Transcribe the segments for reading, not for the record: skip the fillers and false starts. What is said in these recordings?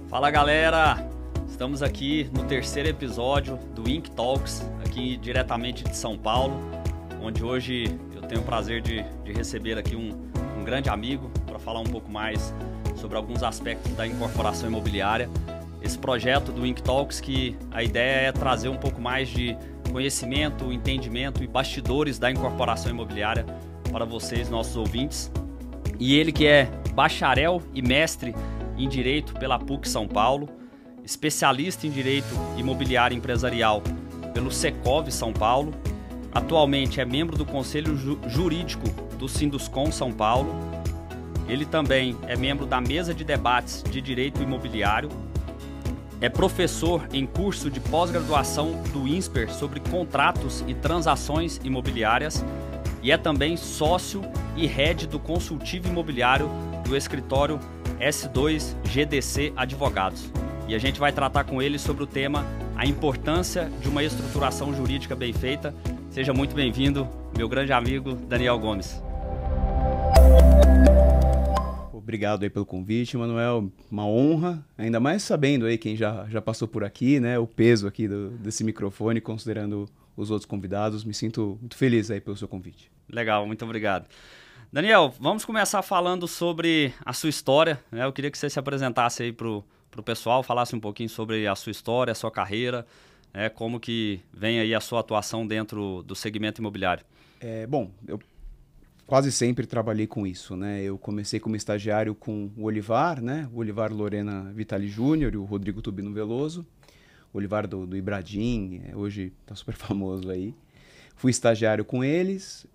Fala galera, estamos aqui no terceiro episódio do Ink Talks, aqui diretamente de São Paulo, onde hoje eu tenho o prazer de receber aqui um grande amigo para falar um pouco mais sobre alguns aspectos da incorporação imobiliária. Esse projeto do Ink Talks, que a ideia é trazer um pouco mais de conhecimento, entendimento e bastidores da incorporação imobiliária para vocês, nossos ouvintes. E ele que é bacharel e mestre em Direito pela PUC São Paulo, especialista em Direito Imobiliário Empresarial pelo Secov São Paulo, atualmente é membro do Conselho Jurídico do Sinduscom São Paulo. Ele também é membro da Mesa de Debates de Direito Imobiliário, é professor em curso de pós-graduação do INSPER sobre contratos e transações imobiliárias e é também sócio e head do consultivo imobiliário do escritório S2 GDC Advogados. E a gente vai tratar com ele sobre o tema a importância de uma estruturação jurídica bem feita. Seja muito bem-vindo, meu grande amigo Daniel Gomes. Obrigado aí pelo convite, Manuel. Uma honra, ainda mais sabendo aí quem já passou por aqui, né? O peso aqui desse microfone, considerando os outros convidados. Me sinto muito feliz aí pelo seu convite. Legal, muito obrigado. Daniel, vamos começar falando sobre a sua história, né? Eu queria que você se apresentasse aí pro pessoal, falasse um pouquinho sobre a sua história, a sua carreira, né? Como que vem aí a sua atuação dentro do segmento imobiliário. Bom, eu quase sempre trabalhei com isso, né? Eu comecei como estagiário com o Olivar, né? O Olivar Lorena Vitali Júnior e o Rodrigo Tubino Veloso. O Olivar do Ibradim, hoje está super famoso aí. Fui estagiário com eles,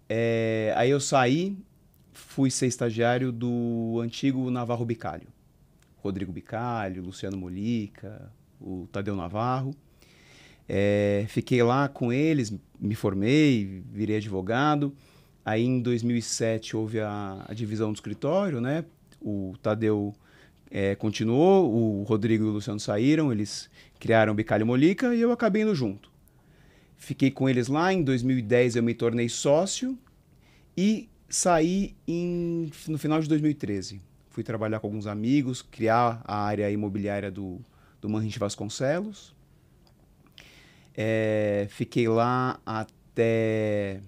aí eu saí, fui ser estagiário do antigo Navarro Bicalho. Rodrigo Bicalho, Luciano Molica, o Tadeu Navarro. Fiquei lá com eles, me formei, virei advogado. Aí em 2007 houve a divisão do escritório, né? O Tadeu continuou, o Rodrigo e o Luciano saíram, eles criaram o Bicalho Molica e eu acabei indo junto. Fiquei com eles lá, em 2010 eu me tornei sócio e saí no final de 2013. Fui trabalhar com alguns amigos, criar a área imobiliária do Manrique Vasconcelos. Fiquei lá até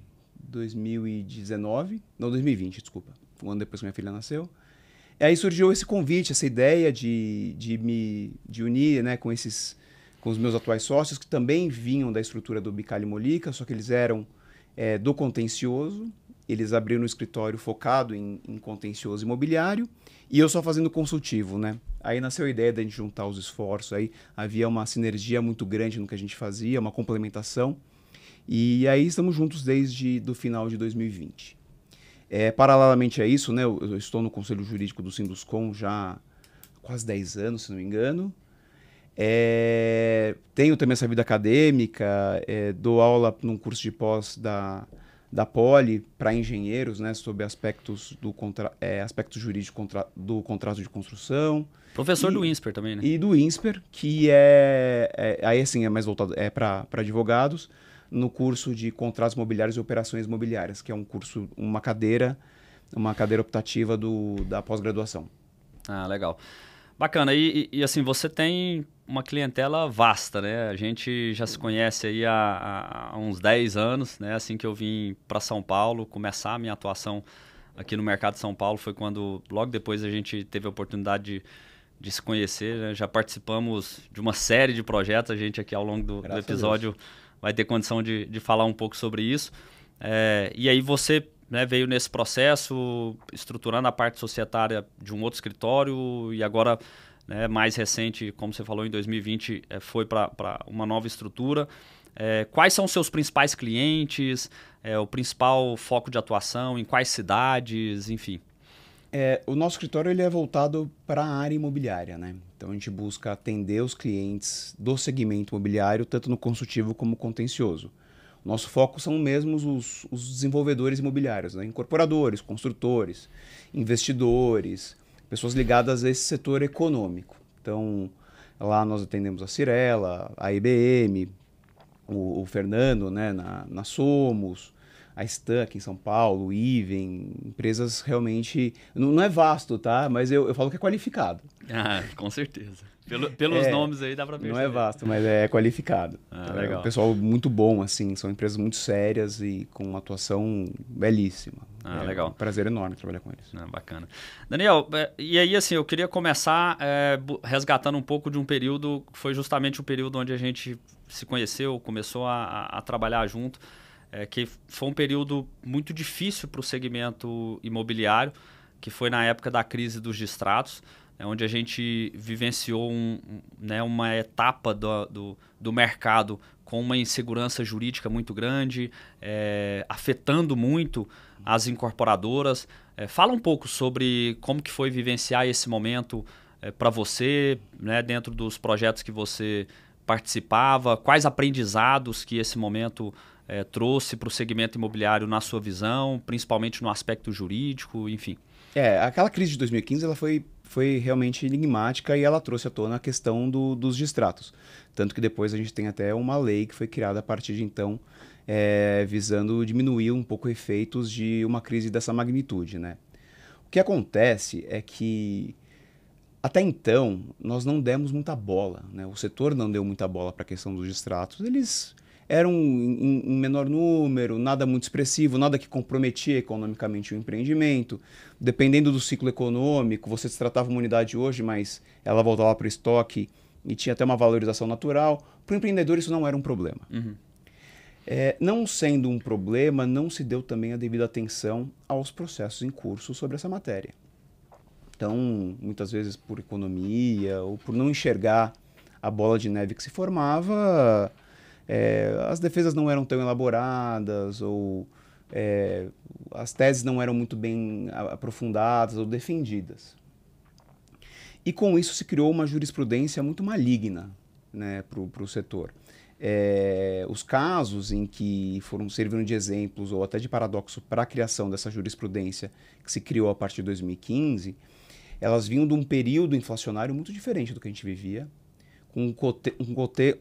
2019, não, 2020, desculpa, um ano depois que minha filha nasceu. E aí surgiu esse convite, essa ideia de unir, né, com os meus atuais sócios, que também vinham da estrutura do Bicalho Molica, só que eles eram do contencioso, eles abriram um escritório focado em contencioso imobiliário, e eu só fazendo consultivo, né? Aí nasceu a ideia de a gente juntar os esforços, aí havia uma sinergia muito grande no que a gente fazia, uma complementação, e aí estamos juntos desde o final de 2020. Paralelamente a isso, né, eu estou no Conselho Jurídico do Sinduscom já há quase 10 anos, se não me engano. Tenho também essa vida acadêmica, dou aula num curso de pós da Poli para engenheiros, né, sobre aspectos aspectos jurídicos do contrato de construção. Professor do INSPER também, né? E do INSPER, que aí assim é mais voltado para advogados, no curso de contratos imobiliários e operações imobiliárias, que é um curso, uma cadeira optativa da pós-graduação. Ah, legal. Bacana. E assim, você tem uma clientela vasta, né? A gente já se conhece aí há uns 10 anos, né? Assim que eu vim para São Paulo, começar a minha atuação aqui no mercado de São Paulo foi quando, logo depois, a gente teve a oportunidade de se conhecer, né? Já participamos de uma série de projetos, a gente aqui ao longo do episódio vai ter condição de falar um pouco sobre isso. E aí você, né, veio nesse processo, estruturando a parte societária de um outro escritório e agora, né, mais recente, como você falou, em 2020, foi para uma nova estrutura. Quais são os seus principais clientes, o principal foco de atuação, em quais cidades, enfim? O nosso escritório ele é voltado para a área imobiliária, né? Então a gente busca atender os clientes do segmento imobiliário, tanto no consultivo como contencioso. Nosso foco são mesmo os desenvolvedores imobiliários, né? Incorporadores, construtores, investidores, pessoas ligadas a esse setor econômico. Então, lá nós atendemos a Cirela, a IBM, o Fernando, né, na Somos, a Stan aqui em São Paulo, o Iven, empresas realmente... Não é vasto, tá? Mas eu falo que é qualificado. Ah, com certeza. Pelos nomes aí dá para perceber. Não é vasto, mas é qualificado. Legal. É um pessoal muito bom, assim, são empresas muito sérias e com uma atuação belíssima. Legal. Um prazer enorme trabalhar com eles. Bacana. Daniel, e aí assim, eu queria começar resgatando um pouco de um período, que foi justamente o período onde a gente se conheceu, começou a trabalhar junto, que foi um período muito difícil para o segmento imobiliário, que foi na época da crise dos distratos, onde a gente vivenciou uma etapa do mercado com uma insegurança jurídica muito grande, afetando muito as incorporadoras. Fala um pouco sobre como que foi vivenciar esse momento para você, né, dentro dos projetos que você participava, quais aprendizados que esse momento trouxe para o segmento imobiliário na sua visão, principalmente no aspecto jurídico, enfim. Aquela crise de 2015 ela foi realmente enigmática e ela trouxe à tona a questão dos distratos. Tanto que depois a gente tem até uma lei que foi criada a partir de então, visando diminuir um pouco efeitos de uma crise dessa magnitude, né? O que acontece é que até então nós não demos muita bola, né? O setor não deu muita bola para a questão dos distratos. Eles eram em menor número, nada muito expressivo, nada que comprometia economicamente o empreendimento. Dependendo do ciclo econômico, você se tratava uma unidade hoje, mas ela voltava para o estoque e tinha até uma valorização natural. Para o empreendedor isso não era um problema. Uhum. Não sendo um problema, não se deu também a devida atenção aos processos em curso sobre essa matéria. Então, muitas vezes por economia ou por não enxergar a bola de neve que se formava, as defesas não eram tão elaboradas ou as teses não eram muito bem aprofundadas ou defendidas. E com isso se criou uma jurisprudência muito maligna, né, para o setor. Os casos em que serviram de exemplos ou até de paradoxo para a criação dessa jurisprudência que se criou a partir de 2015, elas vinham de um período inflacionário muito diferente do que a gente vivia, com um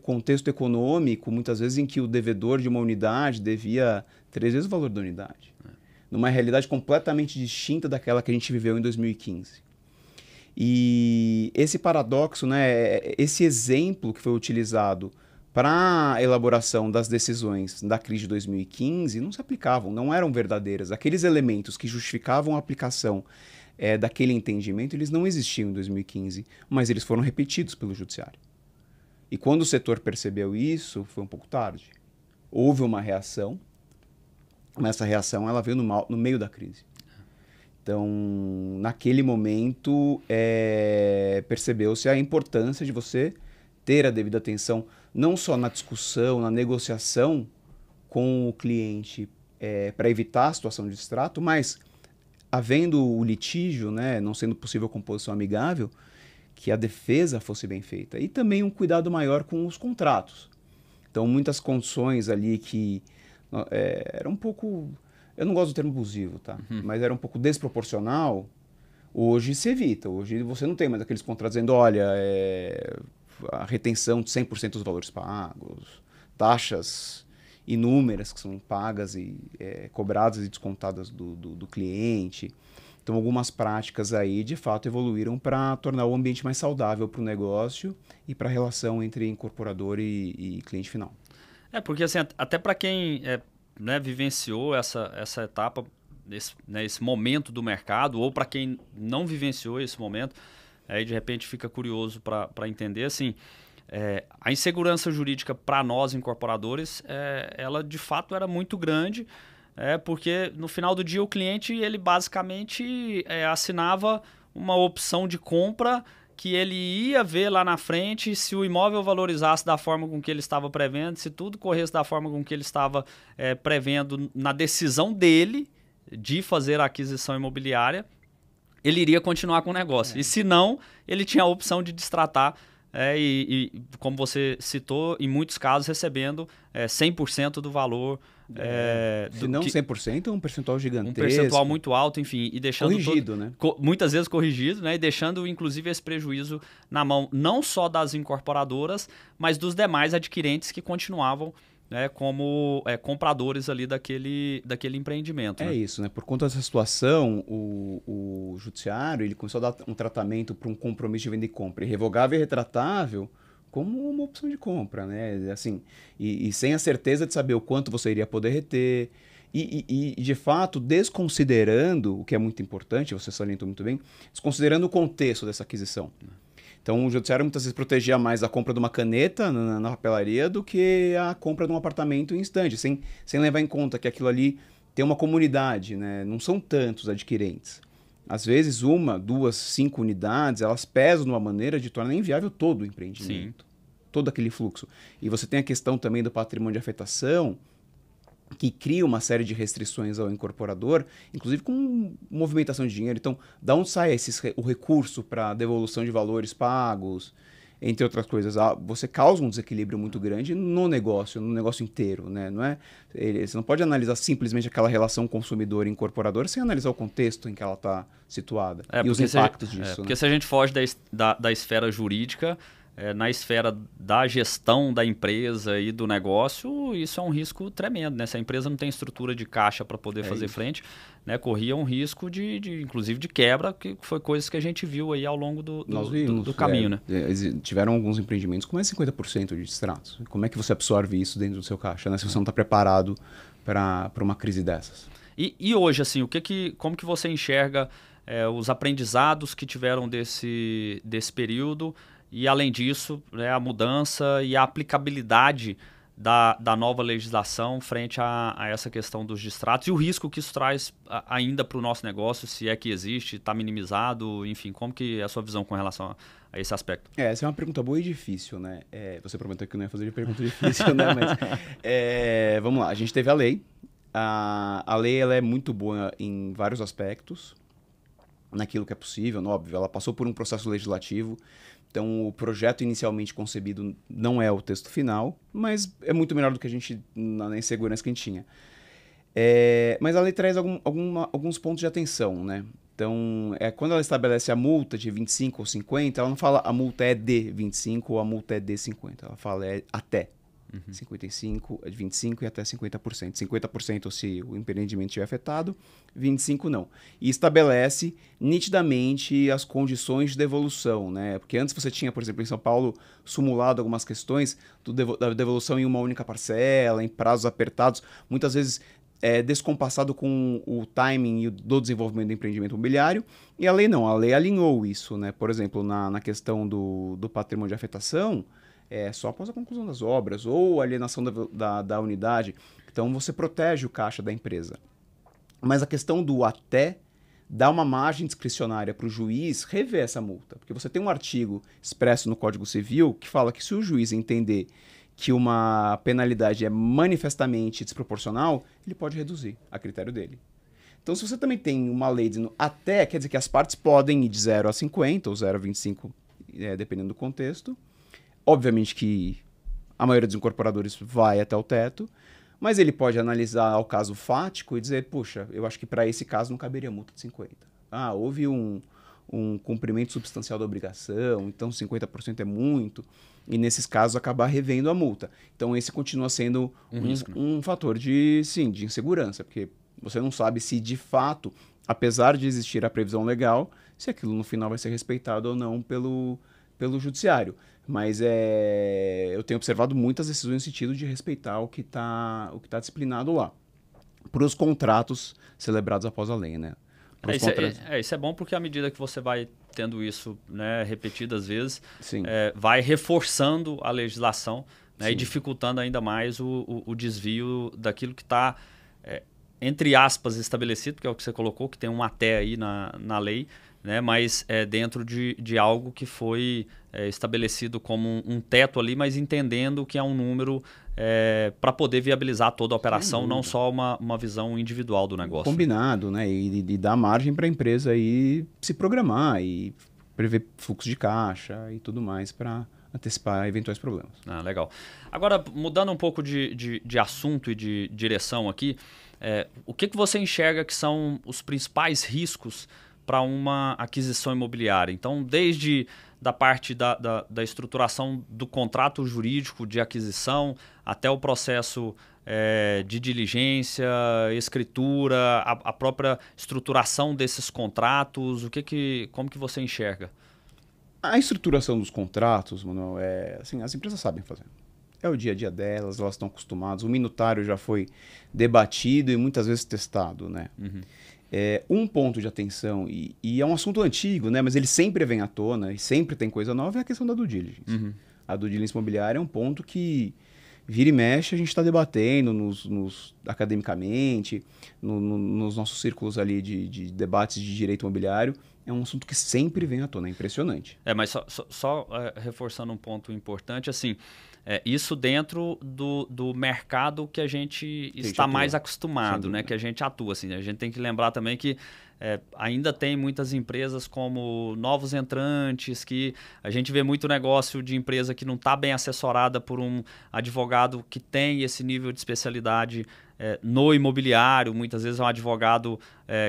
contexto econômico, muitas vezes em que o devedor de uma unidade devia 3 vezes o valor da unidade, numa realidade completamente distinta daquela que a gente viveu em 2015. E esse paradoxo, né, esse exemplo que foi utilizado para a elaboração das decisões da crise de 2015 não se aplicavam, não eram verdadeiras. Aqueles elementos que justificavam a aplicação daquele entendimento, eles não existiam em 2015, mas eles foram repetidos pelo judiciário. E quando o setor percebeu isso, foi um pouco tarde. Houve uma reação, mas essa reação ela veio no meio da crise. Então, naquele momento, percebeu-se a importância de você ter a devida atenção, não só na discussão, na negociação com o cliente para evitar a situação de distrato, mas, havendo o litígio, né, não sendo possível composição amigável, que a defesa fosse bem feita. E também um cuidado maior com os contratos. Então, muitas condições ali que eram um pouco... Eu não gosto do termo abusivo, tá? Uhum. Mas era um pouco desproporcional. Hoje se evita. Hoje você não tem mais aqueles contratos dizendo, olha, a retenção de 100% dos valores pagos, taxas inúmeras que são pagas e cobradas e descontadas do cliente. Então, algumas práticas aí, de fato, evoluíram para tornar o ambiente mais saudável para o negócio e para a relação entre incorporador e cliente final. Porque assim, até para quem vivenciou essa etapa, esse momento do mercado, ou para quem não vivenciou esse momento, aí de repente fica curioso para entender, assim, a insegurança jurídica para nós incorporadores, ela de fato era muito grande, porque no final do dia o cliente ele basicamente assinava uma opção de compra que ele ia ver lá na frente se o imóvel valorizasse da forma com que ele estava prevendo, se tudo corresse da forma com que ele estava prevendo na decisão dele de fazer a aquisição imobiliária, ele iria continuar com o negócio. E se não, ele tinha a opção de destratar e como você citou, em muitos casos recebendo 100% do valor. Se não 100%, um percentual gigantesco. Um percentual muito alto, enfim, e deixando corrigido, né? Muitas vezes corrigido, né? E deixando, inclusive, esse prejuízo na mão não só das incorporadoras, mas dos demais adquirentes que continuavam né, como compradores ali daquele empreendimento. É né? isso, né? Por conta dessa situação, o judiciário ele começou a dar um tratamento para um compromisso de venda e compra irrevogável e retratável como uma opção de compra, né? Assim, e sem a certeza de saber o quanto você iria poder reter. E, de fato, desconsiderando, o que é muito importante, você salientou muito bem, desconsiderando o contexto dessa aquisição. Então, o judiciário muitas vezes protegia mais a compra de uma caneta na papelaria do que a compra de um apartamento em instante, sem levar em conta que aquilo ali tem uma comunidade, né? Não são tantos adquirentes. Às vezes, 1, 2, 5 unidades, elas pesam de uma maneira de tornar inviável todo o empreendimento, todo aquele fluxo. E você tem a questão também do patrimônio de afetação, que cria uma série de restrições ao incorporador, inclusive com movimentação de dinheiro. Então, da onde sai o recurso para devolução de valores pagos, entre outras coisas? Você causa um desequilíbrio muito grande no negócio inteiro. Né? Você não pode analisar simplesmente aquela relação consumidor-incorporador sem analisar o contexto em que ela está situada e os impactos disso. Porque se a gente foge da esfera jurídica, na esfera da gestão da empresa e do negócio, isso é um risco tremendo, né? Se a empresa não tem estrutura de caixa para poder fazer frente, né, corria um risco inclusive de quebra, que foi coisas que a gente viu aí ao longo do caminho. Né? Tiveram alguns empreendimentos com mais de 50% de distratos. Como é que você absorve isso dentro do seu caixa, né? Se você não está preparado para uma crise dessas? E hoje, assim, como que você enxerga os aprendizados que tiveram desse período? E, além disso, né, a mudança e a aplicabilidade da nova legislação frente a essa questão dos distratos e o risco que isso traz ainda para o nosso negócio, se é que existe, está minimizado, enfim, como que é a sua visão com relação a esse aspecto? Essa é uma pergunta boa e difícil, né? Você prometeu que não ia fazer de pergunta difícil, né? Mas, vamos lá, a gente teve a lei. A lei ela é muito boa em vários aspectos, naquilo que é possível, óbvio, ela passou por um processo legislativo. Então, o projeto inicialmente concebido não é o texto final, mas é muito melhor do que a gente, na insegurança que a gente tinha. Mas a lei traz alguns pontos de atenção, né? Então, quando ela estabelece a multa de 25 ou 50, ela não fala a multa é de 25 ou a multa é de 50. Ela fala até 55, 25 e até 50%. 50% se o empreendimento estiver afetado, 25% não. E estabelece nitidamente as condições de devolução, né? Porque antes você tinha, por exemplo, em São Paulo, simulado algumas questões da devolução em uma única parcela, em prazos apertados, muitas vezes descompassado com o timing do desenvolvimento do empreendimento imobiliário. E a lei não, a lei alinhou isso, né? Por exemplo, na questão do patrimônio de afetação, só após a conclusão das obras ou alienação da unidade. Então, você protege o caixa da empresa. Mas a questão do até dá uma margem discricionária para o juiz rever essa multa. Porque você tem um artigo expresso no Código Civil que fala que se o juiz entender que uma penalidade é manifestamente desproporcional, ele pode reduzir a critério dele. Então, se você também tem uma lei dizendo até, quer dizer que as partes podem ir de 0 a 50 ou 0 a 25, dependendo do contexto. Obviamente que a maioria dos incorporadores vai até o teto, mas ele pode analisar o caso fático e dizer, puxa, eu acho que para esse caso não caberia multa de 50. Houve um cumprimento substancial da obrigação, então 50% é muito, e nesses casos acabar revendo a multa. Então esse continua sendo um fator de insegurança, porque você não sabe se de fato, apesar de existir a previsão legal, se aquilo no final vai ser respeitado ou não pelo judiciário. Mas eu tenho observado muitas decisões no sentido de respeitar o que está disciplinado lá. Para os contratos celebrados após a lei, né? Isso é bom porque à medida que você vai tendo isso, né, repetidas vezes, vai reforçando a legislação, né, e dificultando ainda mais o desvio daquilo que está, entre aspas, estabelecido, que é o que você colocou, que tem um até aí na lei, né, mas dentro de algo que foi estabelecido como um teto ali, mas entendendo que é um número para poder viabilizar toda a operação, não só uma visão individual do negócio. Combinado, né? E dar margem para a empresa aí se programar e prever fluxo de caixa e tudo mais para antecipar eventuais problemas. Legal. Agora, mudando um pouco de assunto e de direção aqui, o que você enxerga que são os principais riscos para uma aquisição imobiliária? Então, desde da parte da estruturação do contrato jurídico de aquisição até o processo de diligência, escritura, a própria estruturação desses contratos, como que você enxerga? A estruturação dos contratos, Manuel, assim, as empresas sabem fazer. É o dia a dia delas, elas estão acostumadas. O minutário já foi debatido e muitas vezes testado, né? Uhum. Um ponto de atenção, e é um assunto antigo, né? Mas ele sempre vem à tona e sempre tem coisa nova, é a questão da due diligence. Uhum. A due diligence imobiliária é um ponto que vira e mexe, a gente está debatendo academicamente, nos nossos círculos ali de debates de direito imobiliário. É um assunto que sempre vem à tona, é impressionante. Mas só reforçando um ponto importante, assim, isso dentro do mercado que a gente está mais acostumado, né? Que a gente atua. Assim, a gente tem que lembrar também que ainda tem muitas empresas como novos entrantes, que a gente vê muito negócio de empresa que não está bem assessorada por um advogado que tem esse nível de especialidade no imobiliário. Muitas vezes é um advogado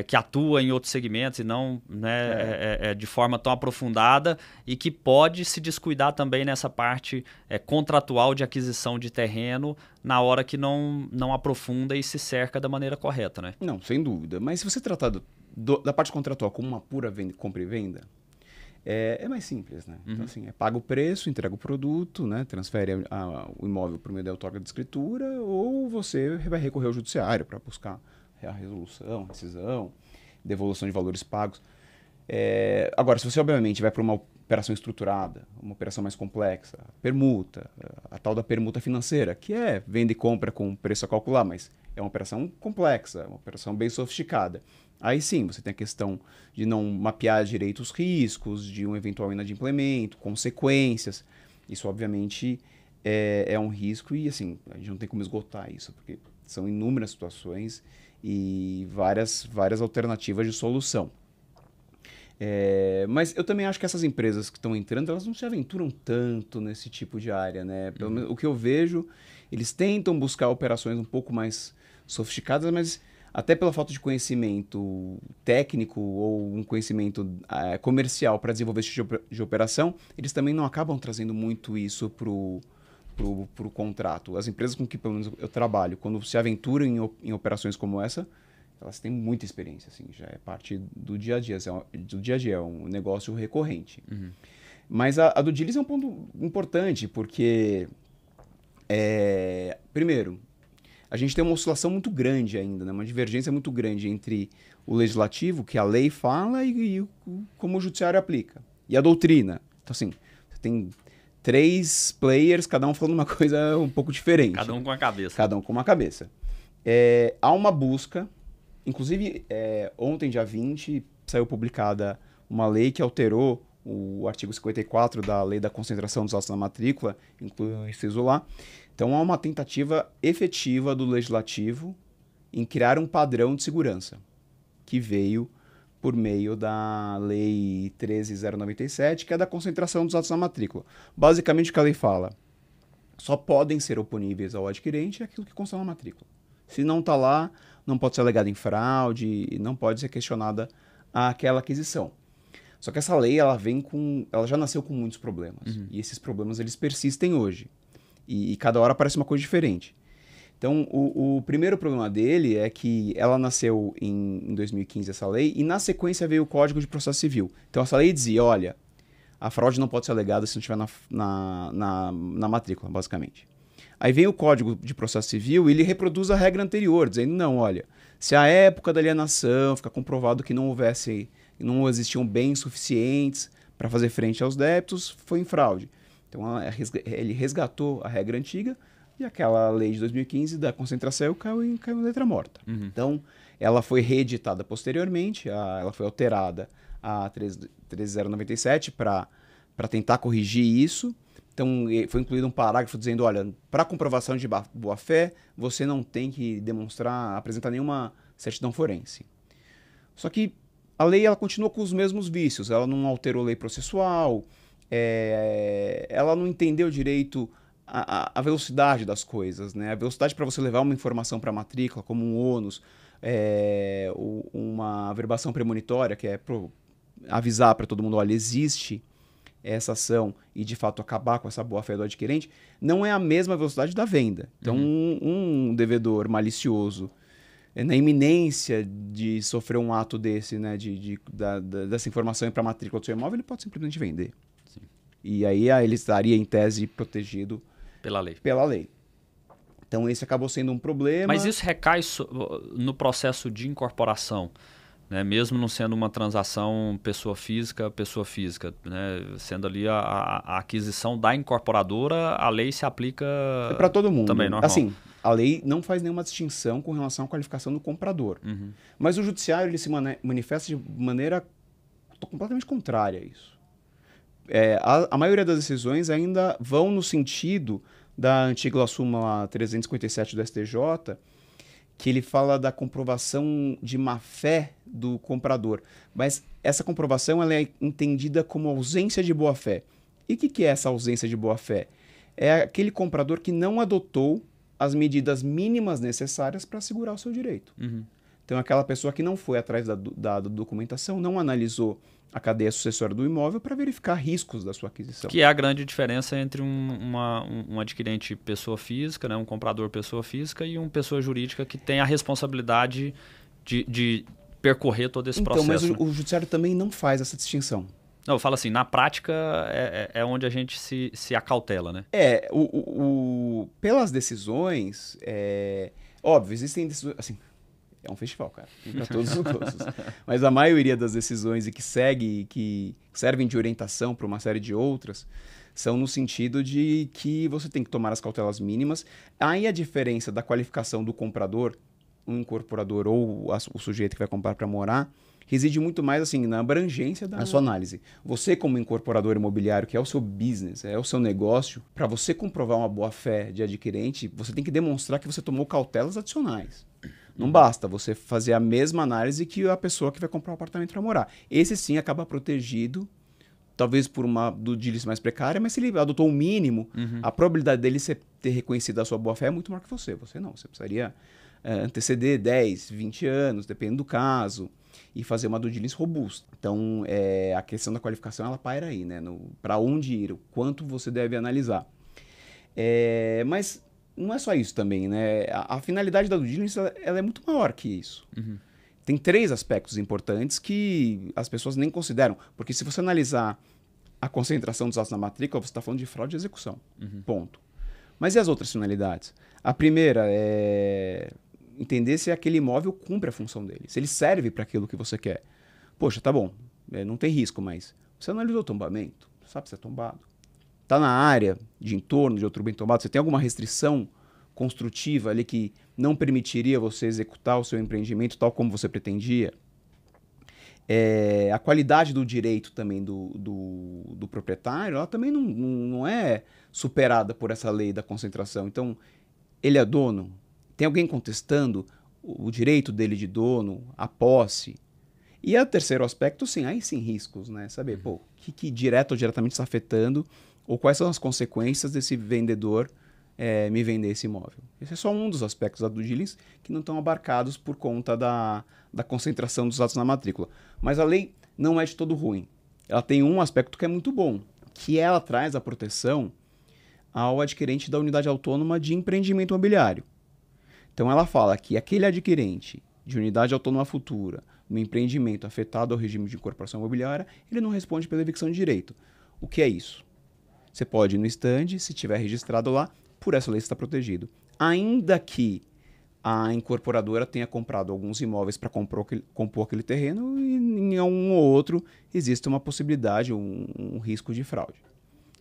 que atua em outros segmentos e não, né, de forma tão aprofundada, e que pode se descuidar também nessa parte contratual de aquisição de terreno na hora que não aprofunda e se cerca da maneira correta, né? Não, sem dúvida. Mas se você tratar da parte contratual como uma pura compra e venda, é mais simples, né? Então, assim, paga o preço, entrega o produto, né? Transfere o imóvel para o meio da outorga de escritura, ou você vai recorrer ao judiciário para buscar a resolução, rescisão, devolução de valores pagos. Agora, se você, obviamente, vai para uma operação estruturada, uma operação mais complexa, permuta, a tal da permuta financeira, que é venda e compra com preço a calcular, mas é uma operação complexa, uma operação bem sofisticada. Aí sim, você tem a questão de não mapear direito os riscos, de um eventual inadimplemento, consequências. Isso, obviamente, é um risco e, assim, a gente não tem como esgotar isso, porque são inúmeras situações e várias alternativas de solução. Mas eu também acho que essas empresas que estão entrando, elas não se aventuram tanto nesse tipo de área, né? Pelo menos o que eu vejo, eles tentam buscar operações um pouco mais sofisticadas, mas até pela falta de conhecimento técnico ou um conhecimento comercial para desenvolver esse tipo de operação, eles também não acabam trazendo muito isso pro contrato. As empresas com que pelo menos eu trabalho, quando se aventuram em operações como essa, elas têm muita experiência, assim, já é parte do dia a dia, é um negócio recorrente. Uhum. Mas a due diligence é um ponto importante, porque, primeiro, a gente tem uma oscilação muito grande ainda, né? Uma divergência muito grande entre o legislativo, que a lei fala, e como o judiciário aplica. E a doutrina. Então, assim, você tem 3 players, cada um falando uma coisa um pouco diferente. Cada um com a cabeça. Cada um com uma cabeça. Há uma busca, inclusive ontem, dia 20, saiu publicada uma lei que alterou o artigo 54 da Lei da Concentração dos Autos na Matrícula, inclui o inciso lá. Então, há uma tentativa efetiva do legislativo em criar um padrão de segurança, que veio por meio da Lei 13.097, que é da concentração dos atos na matrícula. Basicamente, o que a lei fala? Só podem ser oponíveis ao adquirente aquilo que consta na matrícula. Se não está lá, não pode ser alegado em fraude e não pode ser questionada aquela aquisição. Só que essa lei, ela já nasceu com muitos problemas. Uhum. E esses problemas, eles persistem hoje. E cada hora parece uma coisa diferente. Então, o primeiro problema dele é que ela nasceu em 2015, essa lei, e na sequência veio o Código de Processo Civil. Então, essa lei dizia, olha, a fraude não pode ser alegada se não estiver na matrícula, basicamente. Aí vem o Código de Processo Civil e ele reproduz a regra anterior, dizendo, não, olha, se a época da alienação fica comprovado que não existiam bens suficientes para fazer frente aos débitos, foi em fraude. Então, ele resgatou a regra antiga e aquela lei de 2015 da concentração caiu em letra morta. Uhum. Então, ela foi reeditada posteriormente, ela foi alterada a 13.097 para tentar corrigir isso. Então, foi incluído um parágrafo dizendo, olha, para comprovação de boa-fé, você não tem que apresentar nenhuma certidão forense. Só que a lei ela continua com os mesmos vícios, ela não alterou a lei processual, ela não entendeu direito a velocidade das coisas, né? A velocidade para você levar uma informação para a matrícula, como um ônus, uma averbação premonitória, que é avisar para todo mundo, olha, existe essa ação e de fato acabar com essa boa-fé do adquirente, não é a mesma velocidade da venda. Então, um devedor malicioso na iminência de sofrer um ato desse, né, dessa informação ir para a matrícula do seu imóvel, ele pode simplesmente vender. Sim. E aí ele estaria, em tese, protegido pela lei. Então, esse acabou sendo um problema. Mas isso recai no processo de incorporação, né? Mesmo não sendo uma transação pessoa física, né? Sendo ali a aquisição da incorporadora, a lei se aplica para todo mundo. Também, normal. Assim, a lei não faz nenhuma distinção com relação à qualificação do comprador. Mas o judiciário ele se manifesta de maneira completamente contrária a isso. A maioria das decisões ainda vão no sentido da antiga súmula 357 do STJ, que ele fala da comprovação de má-fé do comprador. Mas essa comprovação ela é entendida como ausência de boa-fé. E o que é essa ausência de boa-fé? É aquele comprador que não adotou as medidas mínimas necessárias para assegurar o seu direito. Então, aquela pessoa que não foi atrás da documentação, não analisou a cadeia sucessória do imóvel para verificar riscos da sua aquisição. Que é a grande diferença entre um adquirente pessoa física, né, um comprador pessoa física e uma pessoa jurídica que tem a responsabilidade de percorrer todo esse processo. Mas o judiciário também não faz essa distinção. Não, eu falo assim, na prática é onde a gente se acautela, né? Pelas decisões, óbvio, existem decisões, assim, é um festival, cara, tem para todos os gostos. Mas a maioria das decisões que servem de orientação para uma série de outras são no sentido de que você tem que tomar as cautelas mínimas. Aí a diferença da qualificação do comprador, um incorporador ou o sujeito que vai comprar para morar, reside muito mais assim na abrangência da sua análise. Você, como incorporador imobiliário, que é o seu business, é o seu negócio, para você comprovar uma boa-fé de adquirente, você tem que demonstrar que você tomou cautelas adicionais. Não basta você fazer a mesma análise que a pessoa que vai comprar um apartamento para morar. Esse sim acaba protegido, talvez por uma due diligence mais precária, mas se ele adotou o mínimo, a probabilidade dele ter reconhecido a sua boa-fé é muito maior que você. Você não, você precisaria anteceder 10, 20 anos, dependendo do caso, e fazer uma due diligence robusta. Então, a questão da qualificação, ela paira aí, né? Para onde ir, o quanto você deve analisar. Mas não é só isso também, né? A finalidade da due diligence ela é muito maior que isso. Tem 3 aspectos importantes que as pessoas nem consideram. Porque se você analisar a concentração dos atos na matrícula, você está falando de fraude e execução. Ponto. Mas e as outras finalidades? A primeira é entender se aquele imóvel cumpre a função dele. Se ele serve para aquilo que você quer. Poxa, tá bom, não tem risco, mas você analisou o tombamento? Sabe se é tombado? Está na área de entorno de outro bem tombado? Você tem alguma restrição construtiva ali que não permitiria você executar o seu empreendimento tal como você pretendia? A qualidade do direito também do proprietário, ela também não é superada por essa lei da concentração. Então, ele é dono? Tem alguém contestando o direito dele de dono, a posse? E o terceiro aspecto, sim, aí sim riscos, né? Saber, o que direto ou diretamente está afetando ou quais são as consequências desse vendedor me vender esse imóvel. Esse é só um dos aspectos da due diligence que não estão abarcados por conta da concentração dos atos na matrícula. Mas a lei não é de todo ruim. Ela tem um aspecto que é muito bom, que ela traz a proteção ao adquirente da unidade autônoma de empreendimento imobiliário. Então ela fala que aquele adquirente de unidade autônoma futura, no empreendimento afetado ao regime de incorporação imobiliária, ele não responde pela evicção de direito. O que é isso? Você pode ir no stand, se tiver registrado lá, por essa lei você está protegido. Ainda que a incorporadora tenha comprado alguns imóveis para compor aquele terreno e em um ou outro existe uma possibilidade, um risco de fraude.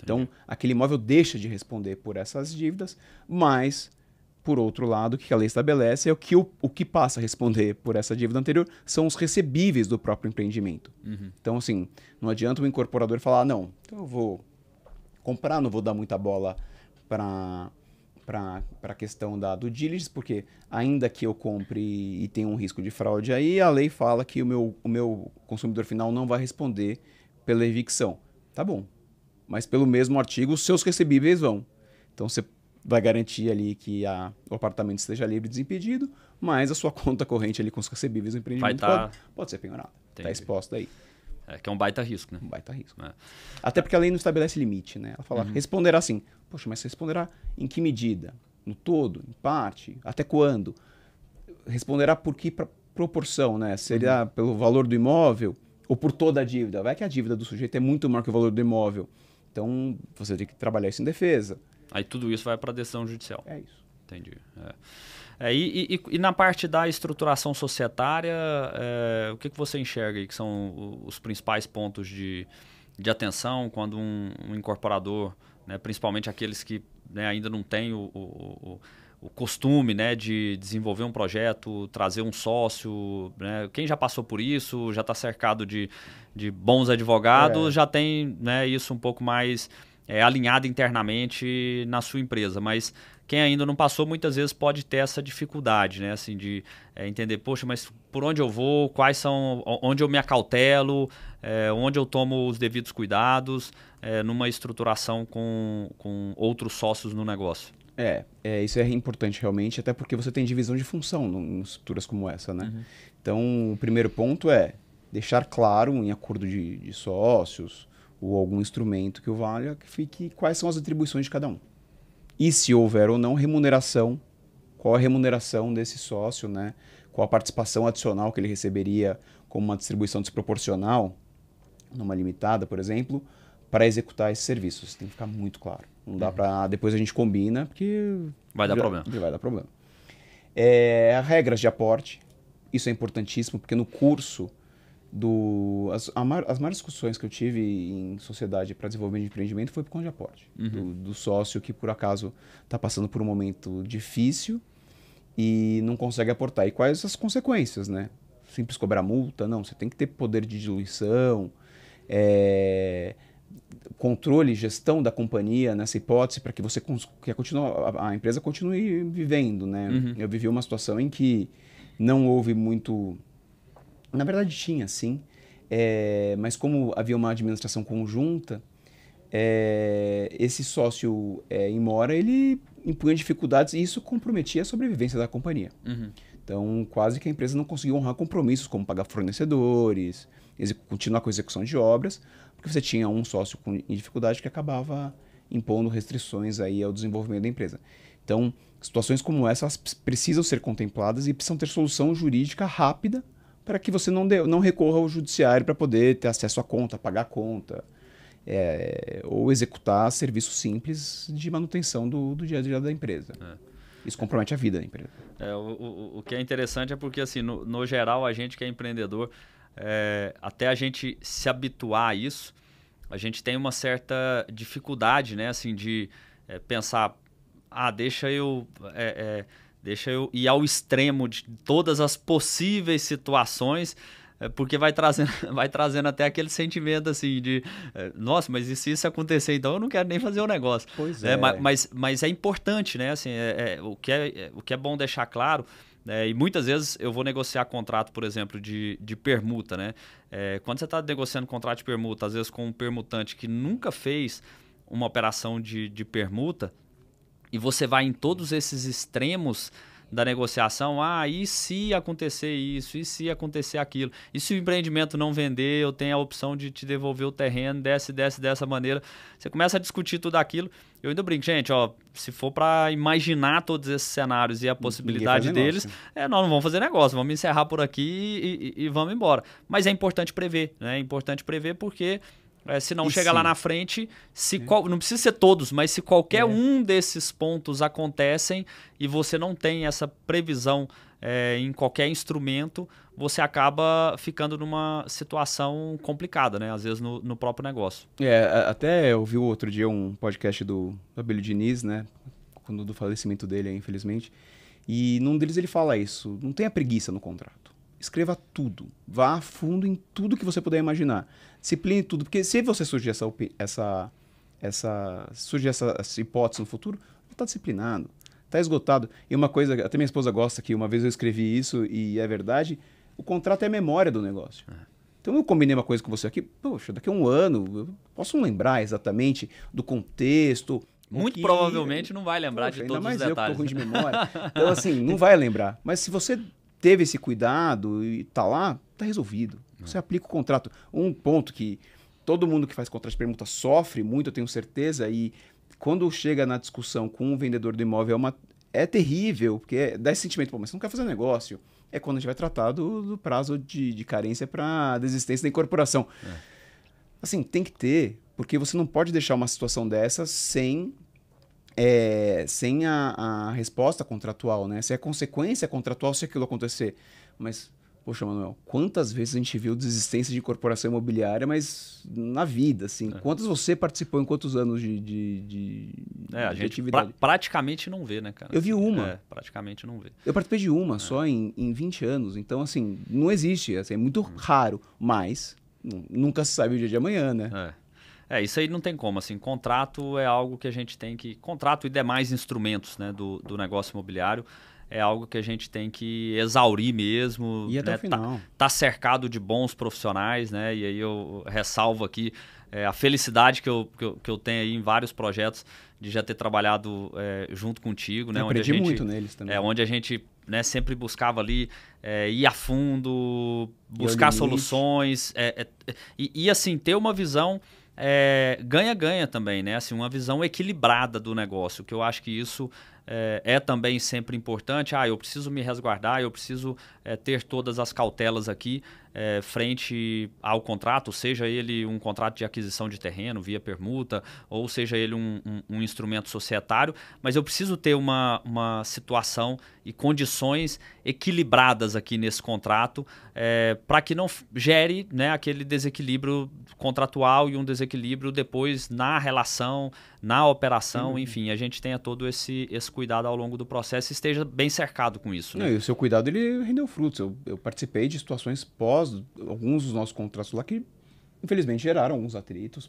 Então, aquele imóvel deixa de responder por essas dívidas, mas, por outro lado, o que a lei estabelece é o que passa a responder por essa dívida anterior são os recebíveis do próprio empreendimento. Então, assim, não adianta o incorporador falar, não, então eu vou comprar, não vou dar muita bola para a questão da due diligence, porque ainda que eu compre e tenha um risco de fraude aí, a lei fala que o meu consumidor final não vai responder pela evicção. Tá bom, mas pelo mesmo artigo, os seus recebíveis vão. Então você vai garantir ali que o apartamento esteja livre e desimpedido, mas a sua conta corrente ali com os recebíveis do empreendimento pode ser penhorada. Está exposta aí. Que é um baita risco, né? Um baita risco. Até porque a lei não estabelece limite, né? Ela fala, responderá sim. Poxa, mas você responderá em que medida? No todo? Em parte? Até quando? Responderá por que proporção, né? Seria pelo valor do imóvel ou por toda a dívida? Vai que a dívida do sujeito é muito maior que o valor do imóvel. Então, você tem que trabalhar isso em defesa. Aí tudo isso vai para a decisão judicial. É isso. Entendi. E na parte da estruturação societária, o que você enxerga aí que são os principais pontos de atenção quando um incorporador, né, principalmente aqueles que, né, ainda não têm o costume, né, de desenvolver um projeto, trazer um sócio, né, quem já passou por isso, já está cercado de bons advogados, já tem, né, isso um pouco mais alinhado internamente na sua empresa, mas quem ainda não passou muitas vezes pode ter essa dificuldade, né, assim, de entender, poxa, mas por onde eu vou, quais são, onde eu me acautelo, onde eu tomo os devidos cuidados numa estruturação com outros sócios no negócio. Isso é importante realmente, até porque você tem divisão de função em estruturas como essa, né? Então, o primeiro ponto é deixar claro em acordo de sócios ou algum instrumento que o valha, que fique quais são as atribuições de cada um. E se houver ou não remuneração, qual a remuneração desse sócio, né? Qual a participação adicional que ele receberia como uma distribuição desproporcional, numa limitada, por exemplo, para executar esses serviços. Isso tem que ficar muito claro. Não dá para... Depois a gente combina, porque... Vai dar problema. Vai dar problema. Regras de aporte. Isso é importantíssimo, porque no curso as maiores discussões que eu tive em sociedade para desenvolvimento de empreendimento foi por conta de aporte. Do sócio que, por acaso, está passando por um momento difícil e não consegue aportar. E quais as consequências, né? Simples cobrar multa? Não, você tem que ter poder de diluição, controle e gestão da companhia nessa hipótese para que a empresa continue vivendo, né? Eu vivi uma situação em que não houve muito... Na verdade tinha, sim, mas como havia uma administração conjunta, esse sócio em mora, ele impunha dificuldades e isso comprometia a sobrevivência da companhia. Então, quase que a empresa não conseguiu honrar compromissos como pagar fornecedores, continuar com a execução de obras, porque você tinha um sócio em dificuldade que acabava impondo restrições aí ao desenvolvimento da empresa. Então, situações como essa precisam ser contempladas e precisam ter solução jurídica rápida para que você não recorra ao judiciário para poder ter acesso à conta, pagar a conta, ou executar serviços simples de manutenção do dia a dia da empresa. Isso compromete a vida da empresa. O que é interessante é porque, assim, no geral, a gente que é empreendedor, até a gente se habituar a isso, a gente tem uma certa dificuldade, né, assim, de pensar, deixa eu ir ao extremo de todas as possíveis situações, porque vai trazendo até aquele sentimento assim de nossa, mas e se isso acontecer, então eu não quero nem fazer o negócio. Pois é. Mas é importante, né? Assim, o que é bom deixar claro, e muitas vezes eu vou negociar contrato, por exemplo, de permuta, né? Quando você está negociando contrato de permuta, às vezes com um permutante que nunca fez uma operação de permuta, e você vai em todos esses extremos da negociação, e se acontecer isso, e se acontecer aquilo, e se o empreendimento não vender, eu tenho a opção de te devolver o terreno, dessa maneira. Você começa a discutir tudo aquilo. Eu ainda brinco, gente, se for para imaginar todos esses cenários e a possibilidade deles, nós não vamos fazer negócio, vamos encerrar por aqui e vamos embora. Mas é importante prever, né? É importante prever porque... se não chega lá na frente, não precisa ser todos, mas se qualquer um desses pontos acontecem e você não tem essa previsão em qualquer instrumento, você acaba ficando numa situação complicada, né? Às vezes no próprio negócio. Até eu vi outro dia um podcast do Abelio Diniz, né? Do falecimento dele, infelizmente. E num deles ele fala isso, não tenha preguiça no contrato. Escreva tudo, vá a fundo em tudo que você puder imaginar. Discipline tudo, porque se você surgir essa hipótese no futuro, está disciplinado, está esgotado. E uma coisa, até minha esposa gosta, que uma vez eu escrevi isso e é verdade, o contrato é a memória do negócio. Então eu combinei uma coisa com você aqui, poxa, daqui a um ano eu posso não lembrar exatamente do contexto. Muito provavelmente não vai lembrar de todos os detalhes. Ainda mais eu que tô ruim de memória. Então assim, não vai lembrar. Mas se você teve esse cuidado e tá lá, tá resolvido. Você aplica o contrato. Um ponto que todo mundo que faz contrato de permuta sofre muito, eu tenho certeza, e quando chega na discussão com o vendedor do imóvel é terrível, porque dá esse sentimento, pô, mas você não quer fazer negócio. É quando a gente vai tratar do prazo de carência para desistência da incorporação. Assim, tem que ter, porque você não pode deixar uma situação dessa sem a resposta contratual, né? Se é consequência contratual se aquilo acontecer. Mas, poxa, Manuel, quantas vezes a gente viu desistência de incorporação imobiliária, mas na vida, assim? Quantas você participou em quantos anos de a gente atividade? Praticamente não vê, né, cara? Eu vi uma. Praticamente não vê. Eu participei de uma só em 20 anos. Então, assim, não existe. Assim, é muito raro, mas nunca se sabe o dia de amanhã, né? Isso aí não tem como, assim, contrato é algo que a gente tem que... Contrato e demais instrumentos, né, do negócio imobiliário é algo que a gente tem que exaurir mesmo. E até né, o final. Tá cercado de bons profissionais, né, e aí eu ressalvo aqui a felicidade que eu tenho aí em vários projetos de já ter trabalhado junto contigo, né? Eu aprendi muito neles também. Onde a gente, né, sempre buscava ali ir a fundo, buscar soluções e assim, ter uma visão ganha-ganha também, né? Assim, uma visão equilibrada do negócio, que eu acho que isso é também sempre importante. Eu preciso me resguardar, eu preciso ter todas as cautelas aqui frente ao contrato, seja ele um contrato de aquisição de terreno via permuta, ou seja ele um instrumento societário, mas eu preciso ter uma situação e condições equilibradas aqui nesse contrato para que não gere, né, aquele desequilíbrio contratual e um desequilíbrio depois na relação, na operação, enfim, a gente tenha todo esse cuidado ao longo do processo e esteja bem cercado com isso. Né? E o seu cuidado, ele rendeu frutos. Eu participei de situações alguns dos nossos contratos lá que, infelizmente, geraram alguns atritos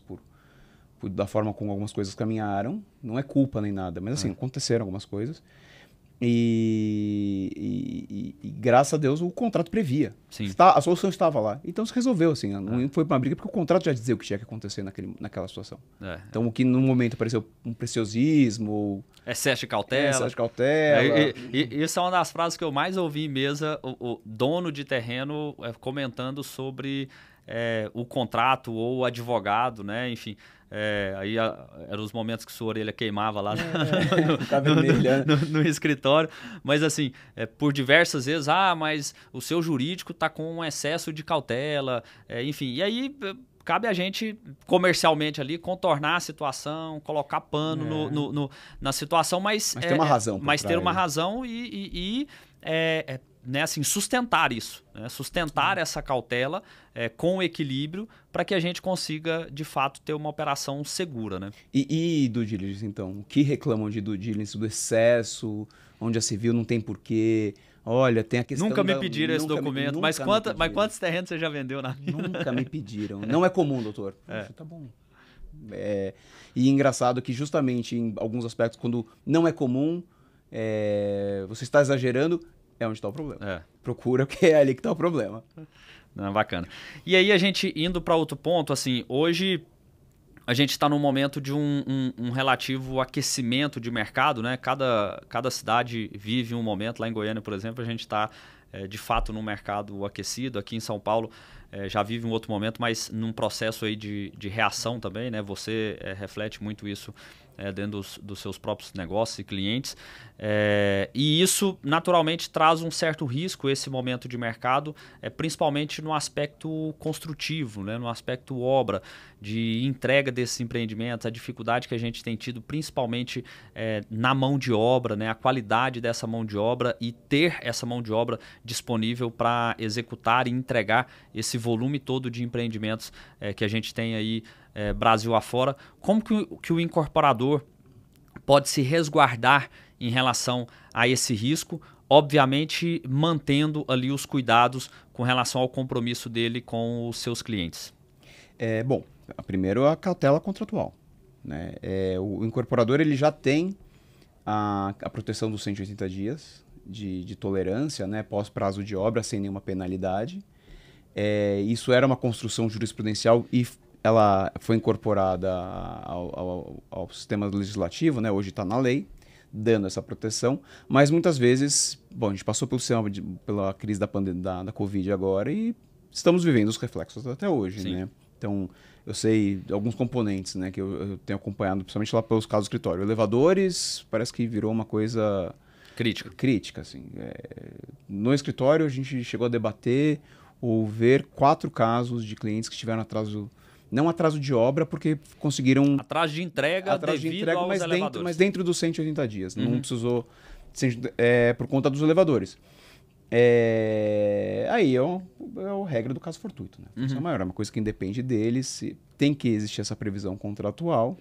da forma como algumas coisas caminharam. Não é culpa nem nada, mas assim, aconteceram algumas coisas. E graças a Deus o contrato previa. Sim. A solução estava lá. Então se resolveu, assim. Não foi uma briga porque o contrato já dizia o que tinha que acontecer naquela situação. Então o que no momento pareceu um preciosismo... Excesso de cautela. Excesso de cautela. Isso é uma das frases que eu mais ouvi em mesa, o dono de terreno comentando sobre o contrato ou o advogado, né? Enfim... aí eram os momentos que sua orelha queimava lá no escritório, mas assim, por diversas vezes, mas o seu jurídico está com um excesso de cautela, enfim, e aí cabe a gente comercialmente ali contornar a situação, colocar pano na situação, mas ter uma razão, ter uma razão e né, assim, sustentar isso, né? Sustentar essa cautela com equilíbrio para que a gente consiga, de fato, ter uma operação segura. Né? E due diligence, então? O que reclamam de due diligence, do excesso, onde a civil não tem porquê? Olha, tem a questão Nunca me pediram esse documento, mas quantos terrenos você já vendeu na vida? Nunca me pediram. Não é comum, doutor. Poxa, tá bom. E engraçado que justamente em alguns aspectos, quando não é comum, você está exagerando, é onde está o problema. Procura, porque é ali que está o problema. Bacana. E aí a gente indo para outro ponto, assim, hoje a gente está num momento de um relativo aquecimento de mercado, né? Cada cidade vive um momento. Lá em Goiânia, por exemplo, a gente está de fato num mercado aquecido. Aqui em São Paulo já vive um outro momento, mas num processo aí de reação também, né? Você reflete muito isso dentro dos seus próprios negócios e clientes. E isso, naturalmente, traz um certo risco, esse momento de mercado, principalmente no aspecto construtivo, né? No aspecto obra, de entrega desses empreendimentos, a dificuldade que a gente tem tido, principalmente na mão de obra, né? A qualidade dessa mão de obra e ter essa mão de obra disponível para executar e entregar esse volume todo de empreendimentos que a gente tem aí Brasil afora. Como que o incorporador pode se resguardar em relação a esse risco, obviamente mantendo ali os cuidados com relação ao compromisso dele com os seus clientes? Bom, primeiro a cautela contratual, né? O incorporador ele já tem a proteção dos 180 dias de tolerância, né, pós prazo de obra, sem nenhuma penalidade. Isso era uma construção jurisprudencial e ela foi incorporada ao sistema legislativo, né? Hoje está na lei, dando essa proteção, mas muitas vezes, bom, a gente passou pela crise da Covid agora e estamos vivendo os reflexos até hoje, Sim. né? Então, eu sei alguns componentes, né, que eu tenho acompanhado, principalmente lá pelos casos do escritório. Elevadores, parece que virou uma coisa crítica, assim. No escritório, a gente chegou a debater ou ver 4 casos de clientes que tiveram atraso, não atraso de obra, porque conseguiram... Atraso de entrega devido aos elevadores. Mas dentro dos 180 dias. Não precisou, por conta dos elevadores. Aí é a regra do caso fortuito, né? Isso é maior, é uma coisa que independe deles, tem que existir essa previsão contratual,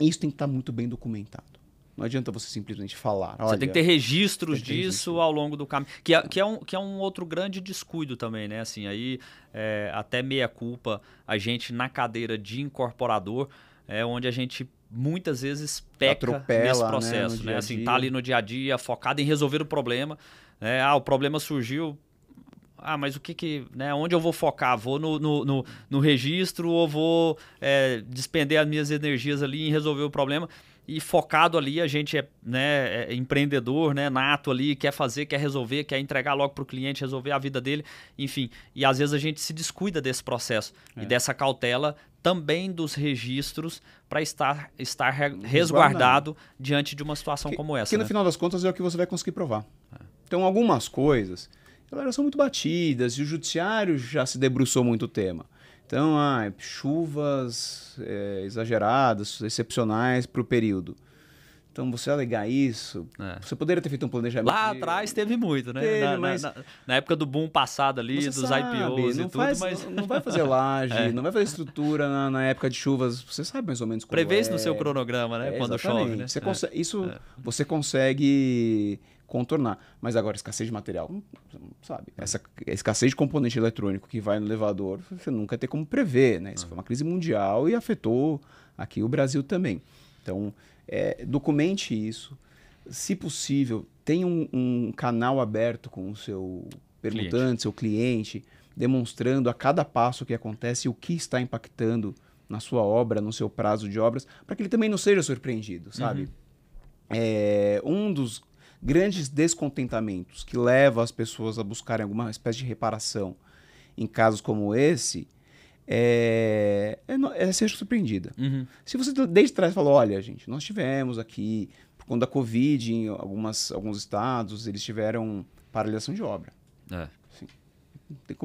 e isso tem que estar muito bem documentado. Não adianta você simplesmente falar. Você tem que ter registros disso ao longo do caminho. Que é um outro grande descuido também, né? Assim, aí, até meia culpa, a gente na cadeira de incorporador, onde a gente muitas vezes peca atropela, nesse processo, né? Assim, tá ali no dia a dia, focado em resolver o problema. O problema surgiu. Mas o que né? Onde eu vou focar? Vou no registro ou vou despender as minhas energias ali em resolver o problema? E focado ali, a gente é empreendedor, né, nato ali, quer fazer, quer resolver, quer entregar logo para o cliente, resolver a vida dele, enfim. E às vezes a gente se descuida desse processo e dessa cautela também dos registros para estar resguardado diante de uma situação como essa. Que no final das contas é o que você vai conseguir provar. Então algumas coisas, elas são muito batidas e o judiciário já se debruçou muito o tema. Então, chuvas exageradas, excepcionais para o período. Então, você alegar isso, você poderia ter feito um planejamento. Lá atrás teve muito, né? Na época do boom passado ali, dos IPOs e tudo, mas... Não vai fazer laje, não vai fazer estrutura na época de chuvas, você sabe mais ou menos como prevê isso no seu cronograma, né? Quando chove, né? Você consegue contornar. Mas agora, escassez de material, sabe? Essa escassez de componente eletrônico que vai no elevador, você nunca tem como prever, né? Isso foi uma crise mundial e afetou aqui o Brasil também. Então, documente isso. Se possível, tenha um canal aberto com o seu perguntante, seu cliente, demonstrando a cada passo que acontece o que está impactando na sua obra, no seu prazo de obras, para que ele também não seja surpreendido, sabe? Um dos grandes descontentamentos que leva as pessoas a buscarem alguma espécie de reparação em casos como esse é ser surpreendida. Se você desde trás falou, olha, gente, nós tivemos aqui, por conta da Covid, em alguns estados, eles tiveram paralisação de obra. Assim,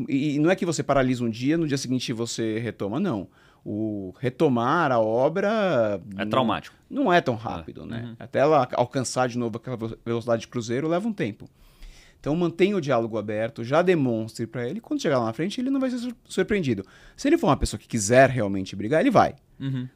e não é que você paralisa um dia, no dia seguinte você retoma, não. O retomar a obra... traumático. Não é tão rápido, né? Até ela alcançar de novo aquela velocidade de cruzeiro leva um tempo. Então mantenha o diálogo aberto, já demonstre para ele, quando chegar lá na frente ele não vai ser surpreendido. Se ele for uma pessoa que quiser realmente brigar, ele vai.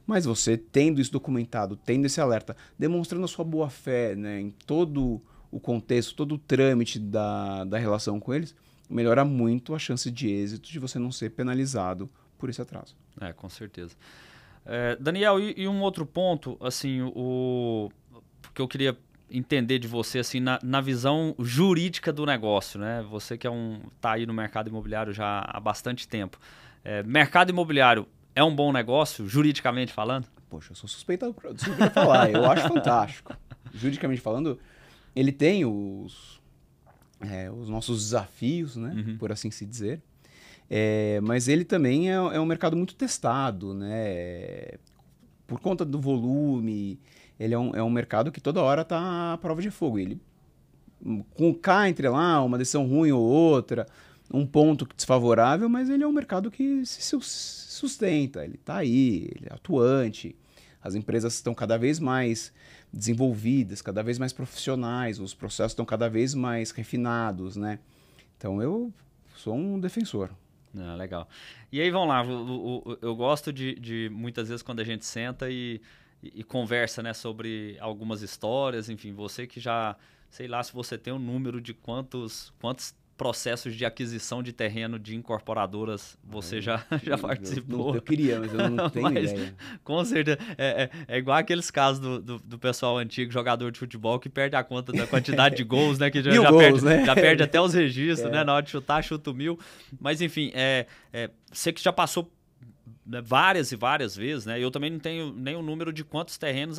Mas você tendo isso documentado, tendo esse alerta, demonstrando a sua boa-fé, né, em todo o contexto, todo o trâmite da relação com eles, melhora muito a chance de êxito de você não ser penalizado por esse atraso. Com certeza. Daniel, e um outro ponto, assim, porque eu queria entender de você, assim, na visão jurídica do negócio, né? Você que tá aí no mercado imobiliário já há bastante tempo. Mercado imobiliário é um bom negócio, juridicamente falando? Poxa, eu sou suspeito de falar, eu acho fantástico. Juridicamente falando, ele tem os nossos desafios, né? Por assim se dizer. Mas ele também é um mercado muito testado, né? Por conta do volume, ele é um mercado que toda hora está à prova de fogo. Ele, cá entre lá, uma decisão ruim ou outra, um ponto desfavorável, mas ele é um mercado que se sustenta, ele está aí, ele é atuante. As empresas estão cada vez mais desenvolvidas, cada vez mais profissionais, os processos estão cada vez mais refinados, né? Então eu sou um defensor. Legal. E aí, vamos lá, eu gosto de muitas vezes quando a gente senta e conversa, né, sobre algumas histórias, enfim, você que já, sei lá se você tem um número de quantos processos de aquisição de terreno de incorporadoras você já participou. Eu queria, mas eu não tenho ideia. Com certeza. É igual aqueles casos do pessoal antigo, jogador de futebol, que perde a conta da quantidade de gols, né? Que já perde até os registros, né? Na hora de chutar, chuta 1000. Mas, enfim, você que já passou várias e várias vezes, né? Eu também não tenho nem o número de quantos terrenos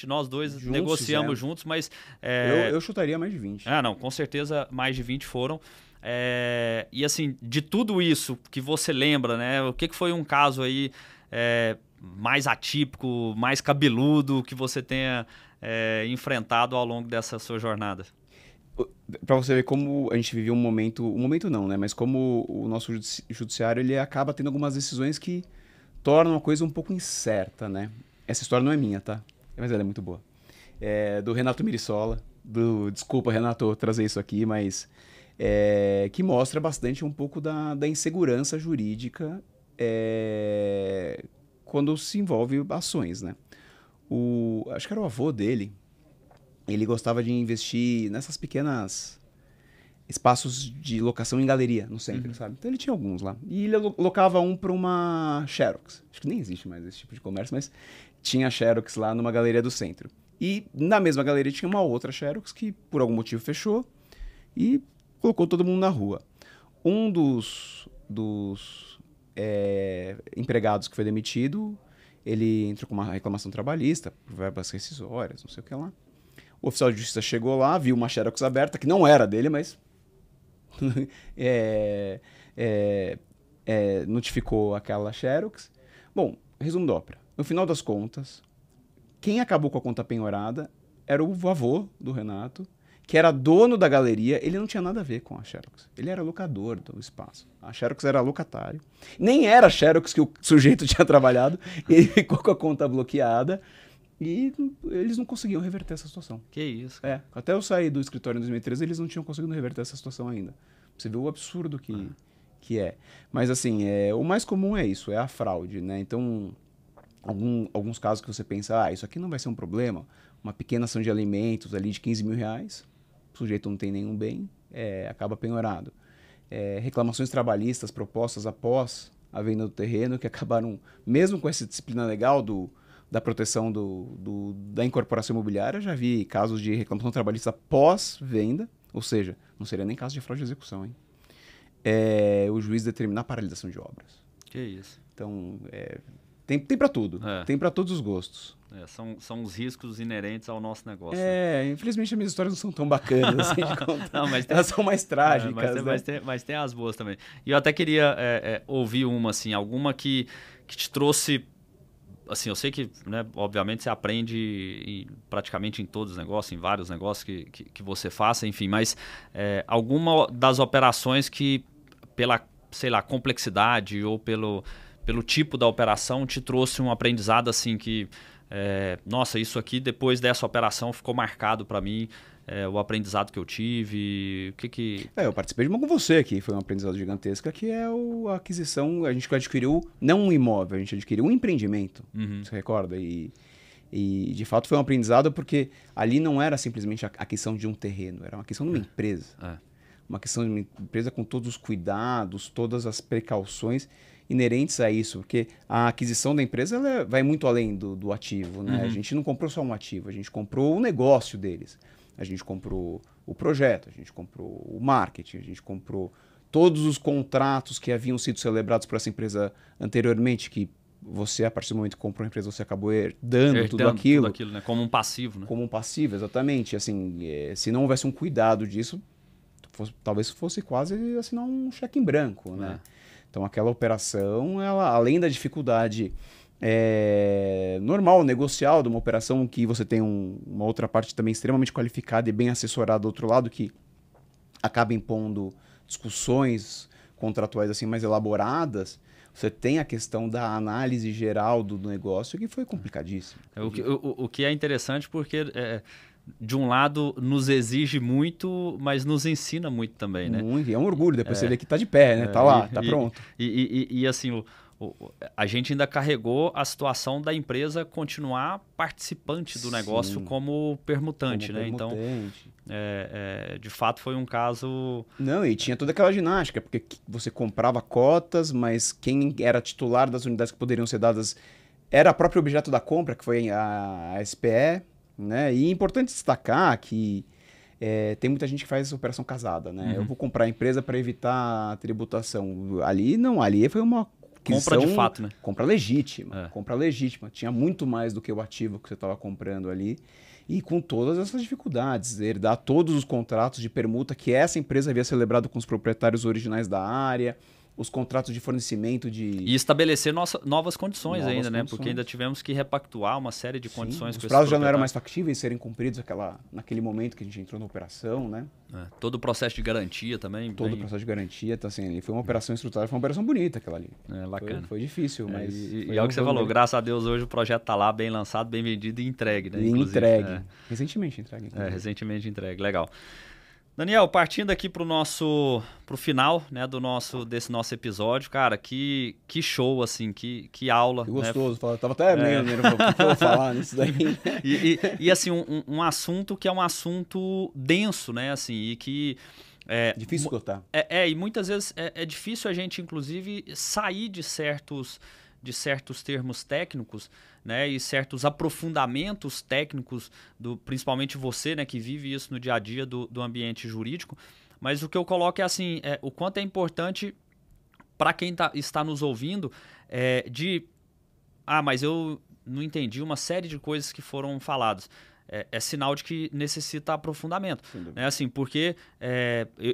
nós dois juntos, negociamos juntos, mas... Eu chutaria mais de 20. Não, com certeza mais de 20 foram. E assim, de tudo isso que você lembra, né? O que foi um caso aí mais atípico, mais cabeludo que você tenha enfrentado ao longo dessa sua jornada? Para você ver como a gente viveu um momento não, né? Mas como o nosso judiciário ele acaba tendo algumas decisões que tornam a coisa um pouco incerta, né? Essa história não é minha, tá? Mas ela é muito boa. Do Renato Mirissola, desculpa, Renato, trazer isso aqui, mas que mostra bastante um pouco da insegurança jurídica quando se envolve ações, né? Acho que era o avô dele, ele gostava de investir nessas pequenas espaços de locação em galeria no centro, sabe? Então ele tinha alguns lá. E ele locava um para uma Xerox. Acho que nem existe mais esse tipo de comércio, mas tinha Xerox lá numa galeria do centro. E na mesma galeria tinha uma outra Xerox que por algum motivo fechou e colocou todo mundo na rua. Um dos empregados que foi demitido, ele entrou com uma reclamação trabalhista por verbas rescisórias, não sei o que lá. O oficial de justiça chegou lá, viu uma Xerox aberta, que não era dele, mas notificou aquela Xerox. Bom, resumo da ópera. No final das contas, quem acabou com a conta penhorada era o avô do Renato, que era dono da galeria. Ele não tinha nada a ver com a Xerox. Ele era locador do espaço. A Xerox era locatário. Nem era a Xerox que o sujeito tinha trabalhado. Ele ficou com a conta bloqueada. E eles não conseguiam reverter essa situação. Que isso? Até eu sair do escritório em 2013, eles não tinham conseguido reverter essa situação ainda. Você vê o absurdo que é. Mas assim, o mais comum é isso, é a fraude, né? Então, alguns casos que você pensa, isso aqui não vai ser um problema, uma pequena ação de alimentos ali de 15 mil reais, o sujeito não tem nenhum bem, acaba penhorado. Reclamações trabalhistas propostas após a venda do terreno, que acabaram, mesmo com essa disciplina legal da proteção da incorporação imobiliária, eu já vi casos de reclamação trabalhista pós-venda, ou seja, não seria nem caso de fraude de execução, hein? O juiz determinar a paralisação de obras. Que isso. Então, tem para tudo, tem para todos os gostos. São os riscos inerentes ao nosso negócio. Infelizmente as minhas histórias não são tão bacanas assim de contar. Não, mas elas são mais trágicas. Mas tem as boas também. E eu até queria ouvir alguma que te trouxe. Assim, eu sei que, né, obviamente, você aprende praticamente em todos os negócios, em vários negócios que você faça, enfim, mas alguma das operações que, pela, sei lá, complexidade ou pelo tipo da operação, te trouxe um aprendizado assim que, nossa, isso aqui, depois dessa operação, ficou marcado para mim, o aprendizado que eu tive, eu participei de uma com você aqui, foi um aprendizado gigantesco, que é a aquisição, a gente adquiriu não um imóvel, a gente adquiriu um empreendimento, você recorda? E de fato foi um aprendizado porque ali não era simplesmente a aquisição de um terreno, era uma aquisição de uma empresa. Uma questão de uma empresa com todos os cuidados, todas as precauções inerentes a isso, porque a aquisição da empresa ela vai muito além do ativo, né? A gente não comprou só um ativo, a gente comprou o negócio deles. A gente comprou o projeto, a gente comprou o marketing, a gente comprou todos os contratos que haviam sido celebrados por essa empresa anteriormente, que você, a partir do momento que comprou a empresa, você acabou herdando tudo aquilo. Tudo aquilo, né? Como um passivo, né? Como um passivo, exatamente. Assim, se não houvesse um cuidado disso, talvez fosse quase assinar um cheque em branco, né? Então, aquela operação, ela, além da dificuldade normal, negocial de uma operação que você tem uma outra parte também extremamente qualificada e bem assessorada do outro lado, que acaba impondo discussões contratuais assim mais elaboradas, você tem a questão da análise geral do negócio, que foi complicadíssimo. O que é interessante porque, de um lado, nos exige muito, mas nos ensina muito também, né? Muito, e é um orgulho, depois você vê que tá de pé, né? Tá lá, tá pronto. E assim, a gente ainda carregou a situação da empresa continuar participante do negócio como permutante, né? Então, de fato, foi um caso... Não, e tinha toda aquela ginástica, porque você comprava cotas, mas quem era titular das unidades que poderiam ser dadas era o próprio objeto da compra, que foi a SPE, né? E é importante destacar que tem muita gente que faz operação casada, né? Eu vou comprar a empresa para evitar a tributação. Ali foi uma compra de fato, né? Compra legítima, compra legítima. Tinha muito mais do que o ativo que você estava comprando ali. E com todas essas dificuldades, herdar todos os contratos de permuta que essa empresa havia celebrado com os proprietários originais da área, os contratos de fornecimento de... E estabelecer novas condições ainda, né? Porque ainda tivemos que repactuar uma série de condições. Os prazos já não eram mais factíveis serem cumpridos naquele momento que a gente entrou na operação, né? Todo o processo de garantia também. Todo o processo de garantia. Então, assim, foi uma operação estruturada, foi uma operação bonita aquela ali. Bacana. Foi difícil, mas... E é o que você falou, graças a Deus hoje o projeto está lá, bem lançado, bem vendido e entregue, né? Entregue. Recentemente entregue. Recentemente entregue, legal. Daniel, partindo aqui pro final, né, desse nosso episódio, cara, que show, assim, que aula. Que gostoso, né? Tava até meio nervoso, o que eu vou falar nisso daí. E assim, um assunto que é um assunto denso, né, assim, e que... difícil escutar. E muitas vezes é difícil a gente, inclusive, sair de certos termos técnicos, né, e certos aprofundamentos técnicos, principalmente você, né, que vive isso no dia a dia do ambiente jurídico. Mas o que eu coloco é assim, o quanto é importante para quem está nos ouvindo mas eu não entendi uma série de coisas que foram faladas. É sinal de que necessita aprofundamento. Né? Assim, porque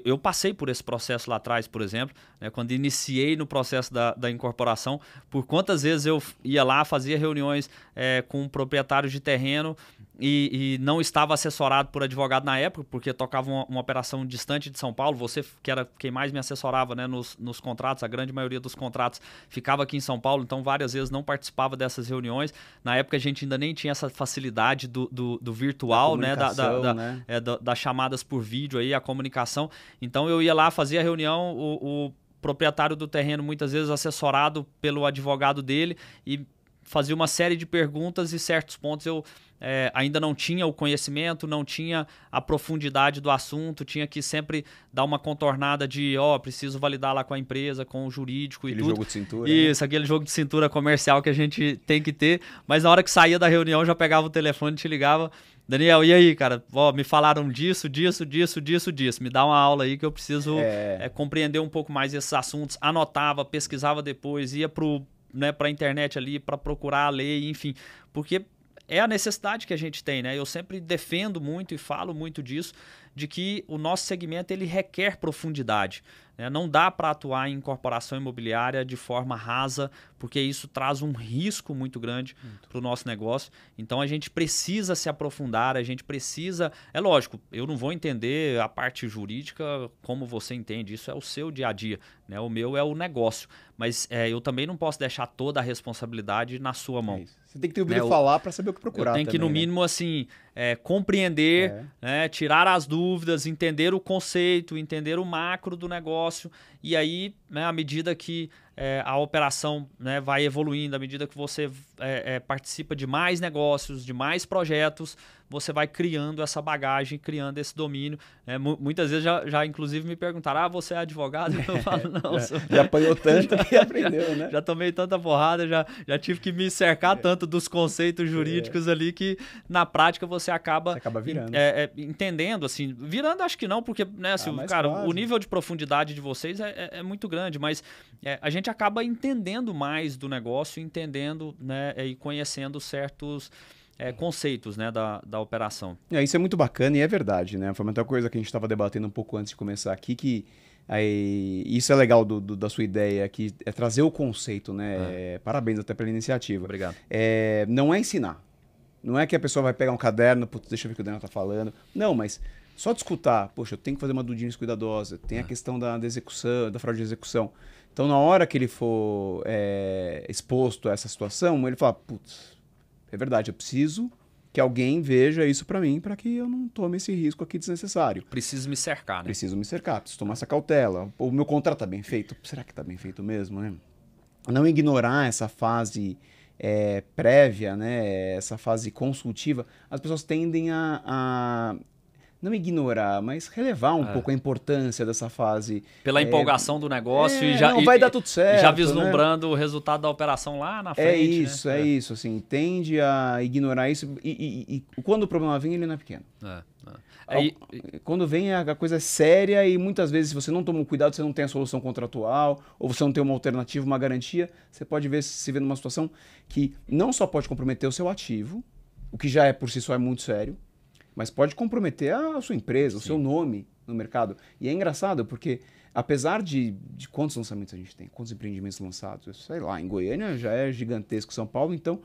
eu passei por esse processo lá atrás, por exemplo, né? Quando iniciei no processo da incorporação, por quantas vezes eu ia lá, fazia reuniões com proprietários de terreno e não estava assessorado por advogado na época, porque tocava uma operação distante de São Paulo. Você, que era quem mais me assessorava, né, nos contratos, a grande maioria dos contratos ficava aqui em São Paulo, então várias vezes não participava dessas reuniões. Na época a gente ainda nem tinha essa facilidade do virtual, né, das chamadas por vídeo, aí, a comunicação. Então eu ia lá, fazia a reunião, o proprietário do terreno muitas vezes assessorado pelo advogado dele e fazia uma série de perguntas e certos pontos eu ainda não tinha o conhecimento, não tinha a profundidade do assunto, tinha que sempre dar uma contornada de, preciso validar lá com a empresa, com o jurídico e tudo. Aquele jogo de cintura. Isso, aquele jogo de cintura comercial que a gente tem que ter, mas na hora que saía da reunião já pegava o telefone e te ligava: Daniel, e aí, cara? Me falaram disso, me dá uma aula aí que eu preciso compreender um pouco mais esses assuntos. Anotava, pesquisava depois, ia pra internet ali para procurar a lei, enfim, porque é a necessidade que a gente tem, né? Eu sempre defendo muito e falo muito disso, de que o nosso segmento ele requer profundidade, né? Não dá para atuar em incorporação imobiliária de forma rasa, porque isso traz um risco muito grande para o nosso negócio. Então a gente precisa se aprofundar, a gente precisa... É lógico, eu não vou entender a parte jurídica como você entende, isso é o seu dia a dia, né? O meu é o negócio, mas eu também não posso deixar toda a responsabilidade na sua mão. Você tem que ter ouvido falar para saber o que procurar. Eu tenho que, no mínimo, assim, compreender, né, tirar as dúvidas, entender o conceito, entender o macro do negócio. E aí, né, à medida que a operação, né, vai evoluindo, à medida que você participa de mais negócios, de mais projetos, você vai criando essa bagagem, criando esse domínio. Né? Muitas vezes já inclusive me perguntaram: você é advogado? Eu falo: não. Já apanhou tanto que aprendeu, né? Já tomei tanta porrada, já tive que me cercar tanto dos conceitos jurídicos ali que na prática você acaba virando. Entendendo, assim. Virando acho que não, porque, né, assim, cara, o nível de profundidade de vocês é muito grande, mas a gente acaba entendendo mais do negócio, entendendo, né, e conhecendo certos conceitos, né, da operação. Isso é muito bacana e é verdade, né? Foi uma outra coisa que a gente estava debatendo um pouco antes de começar aqui, que isso é legal da sua ideia aqui, é trazer o conceito, né? Parabéns até pela iniciativa. Obrigado. Não é ensinar. Não é que a pessoa vai pegar um caderno, deixa eu ver o que o Daniel tá falando. Não, mas só de escutar, poxa, eu tenho que fazer uma due diligence cuidadosa, tem a questão da execução, da fraude de execução. Então, na hora que ele for exposto a essa situação, ele fala: putz, é verdade, eu preciso que alguém veja isso para mim, para que eu não tome esse risco aqui desnecessário. Preciso me cercar, né? Preciso me cercar, preciso tomar essa cautela. O meu contrato tá bem feito? Será que tá bem feito mesmo, né? Não ignorar essa fase prévia, né? Essa fase consultiva. As pessoas tendem a não ignorar, mas relevar um pouco a importância dessa fase. Pela empolgação do negócio não vai dar tudo certo. Já vislumbrando, né, o resultado da operação lá na frente. É isso, assim, tende a ignorar isso e quando o problema vem, ele não é pequeno. Quando vem, a coisa é séria e muitas vezes, se você não toma um cuidado, você não tem a solução contratual, ou você não tem uma alternativa, uma garantia, você pode se ver numa situação que não só pode comprometer o seu ativo, o que já é por si só é muito sério, mas pode comprometer a sua empresa, o seu nome no mercado. E é engraçado porque, apesar de quantos lançamentos a gente tem, quantos empreendimentos lançados, sei lá, em Goiânia já é gigantesco, São Paulo, então...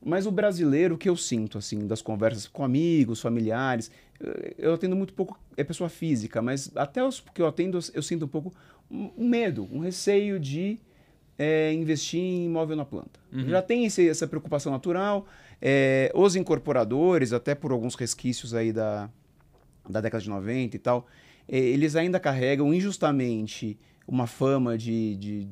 Mas o brasileiro, o que eu sinto, assim, das conversas com amigos, familiares, eu atendo muito pouco, é pessoa física, mas até os que eu atendo, eu sinto um pouco um medo, um receio de investir em imóvel na planta. Já tem essa preocupação natural, os incorporadores, até por alguns resquícios aí da década de 90 e tal, eles ainda carregam injustamente uma fama de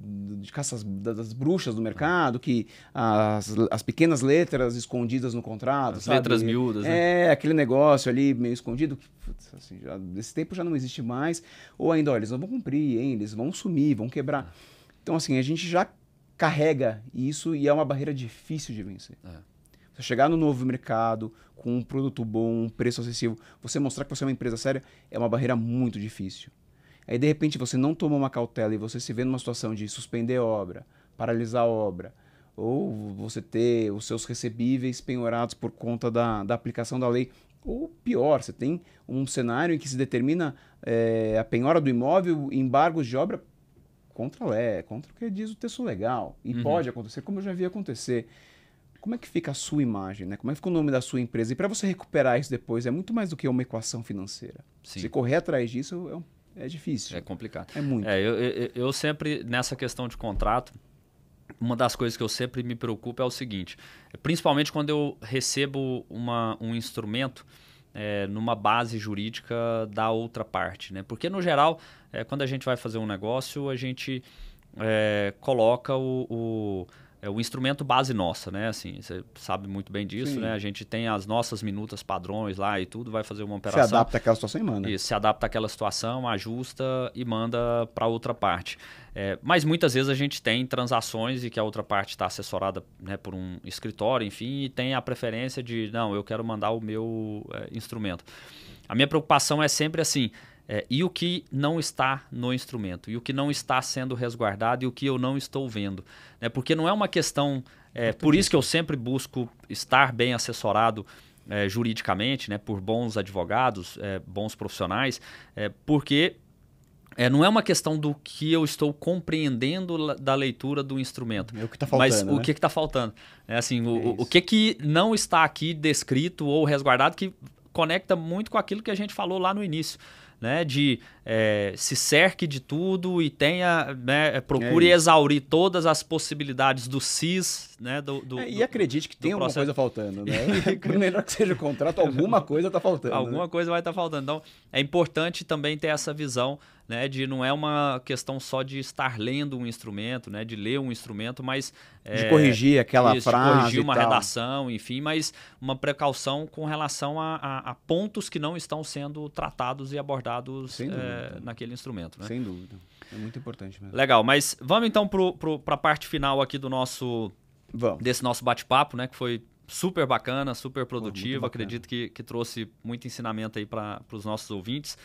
caças das bruxas do mercado, que as pequenas letras escondidas no contrato, as letras miúdas, né? Aquele negócio ali meio escondido, que assim, desse tempo já não existe mais, ou ainda, olha, eles não vão cumprir, hein? Eles vão sumir, vão quebrar. Então, assim, a gente já carrega isso e é uma barreira difícil de vencer. Você chegar no novo mercado com um produto bom, um preço acessível, você mostrar que você é uma empresa séria, é uma barreira muito difícil. Aí, de repente, você não toma uma cautela e você se vê numa situação de suspender a obra, paralisar a obra, ou você ter os seus recebíveis penhorados por conta da aplicação da lei. Ou pior, você tem um cenário em que se determina a penhora do imóvel, embargos de obra contra o que diz o texto legal. E pode acontecer, como eu já vi acontecer. Como é que fica a sua imagem, né? Como é que fica o nome da sua empresa? E para você recuperar isso depois, é muito mais do que uma equação financeira. Sim. Se correr atrás disso, é difícil. É complicado. É muito. Eu sempre, nessa questão de contrato, uma das coisas que eu sempre me preocupo é o seguinte, principalmente quando eu recebo um instrumento numa base jurídica da outra parte, né? Porque, no geral, quando a gente vai fazer um negócio, a gente coloca o instrumento base nossa, né? Assim, você sabe muito bem disso, sim, né? A gente tem as nossas minutas padrões lá e tudo, vai fazer uma operação. Se adapta àquela situação e manda. Isso, se adapta àquela situação, ajusta e manda para outra parte. Mas muitas vezes a gente tem transações e que a outra parte está assessorada, né, por um escritório, enfim, e tem a preferência de, não, eu quero mandar o meu instrumento. A minha preocupação é sempre assim, e o que não está no instrumento, e o que não está sendo resguardado e o que eu não estou vendo. Né? Porque não é uma questão... por isso que eu sempre busco estar bem assessorado juridicamente, né, por bons advogados, bons profissionais, porque não é uma questão do que eu estou compreendendo da leitura do instrumento, é o que tá faltando, mas o que está faltando. Assim, o que não está aqui descrito ou resguardado que conecta muito com aquilo que a gente falou lá no início. Né, de se cerque de tudo e tenha, né, procure exaurir todas as possibilidades do CIS, né, e acredite que tem alguma coisa faltando, né? Melhor que seja o contrato, alguma coisa está faltando. Alguma coisa vai estar faltando. Então, é importante também ter essa visão, né, de não é uma questão só de estar lendo um instrumento, né, de ler um instrumento, mas de corrigir aquela frase, de corrigir uma redação, enfim, mas uma precaução com relação a pontos que não estão sendo tratados e abordados naquele instrumento. Né? Sem dúvida. É muito importante mesmo. Legal, mas vamos então para a parte final aqui desse nosso bate-papo, né, que foi super bacana, super produtivo. Acredito que trouxe muito ensinamento aí para os nossos ouvintes.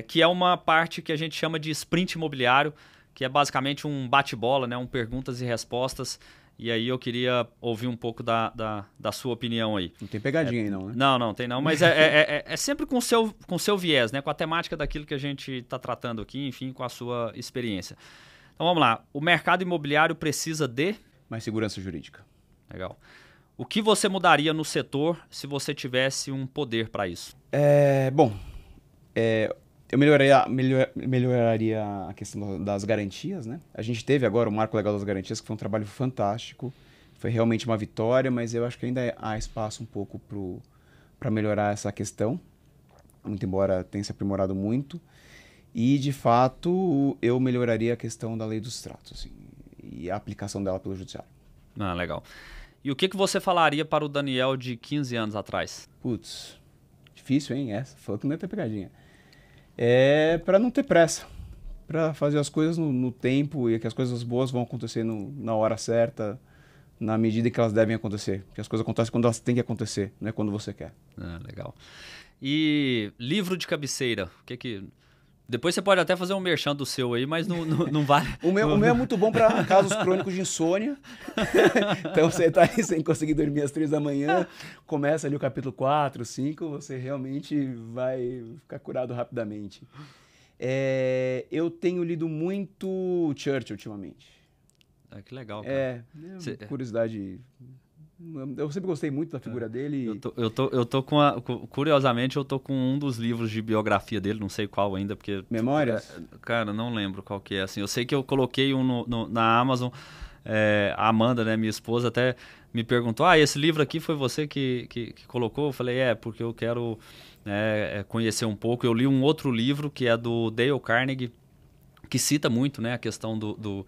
Que é uma parte que a gente chama de sprint imobiliário, que é basicamente um bate-bola, né, um perguntas e respostas. E aí eu queria ouvir um pouco da sua opinião aí. Não tem pegadinha aí não, né? Não tem não, mas é sempre com o seu viés, né, com a temática daquilo que a gente está tratando aqui, enfim, com a sua experiência. Então vamos lá, o mercado imobiliário precisa de... mais segurança jurídica. Legal. O que você mudaria no setor se você tivesse um poder para isso? Eu melhoraria a questão das garantias, né? A gente teve agora o Marco Legal das Garantias, que foi um trabalho fantástico. Foi realmente uma vitória, mas eu acho que ainda há espaço um pouco para melhorar essa questão, muito embora tenha se aprimorado muito. E, de fato, eu melhoraria a questão da lei dos tratos, assim, e a aplicação dela pelo judiciário. Legal. E o que você falaria para o Daniel de 15 anos atrás? Difícil, hein? Essa, falou que não ia ter pegadinha. É para não ter pressa, para fazer as coisas no tempo e que as coisas boas vão acontecer na hora certa, na medida que elas devem acontecer. Porque as coisas acontecem quando elas têm que acontecer, não é quando você quer. Legal. E livro de cabeceira, o que... Depois você pode até fazer um merchan do seu aí, mas não vale. O meu é muito bom para casos crônicos de insônia. Então você tá aí sem conseguir dormir às 3 da manhã, começa ali o capítulo 4, 5, você realmente vai ficar curado rapidamente. Eu tenho lido muito Churchill ultimamente. Que legal, cara. Curiosidade. Eu sempre gostei muito da figura dele. Eu tô curiosamente, eu tô com um dos livros de biografia dele, não sei qual ainda, porque... Memórias? Cara, não lembro qual que é. Assim, eu sei que eu coloquei um na Amazon, a Amanda, né, minha esposa, até me perguntou, esse livro aqui foi você que colocou? Eu falei, porque eu quero conhecer um pouco. Eu li um outro livro, que é do Dale Carnegie, que cita muito, né, a questão do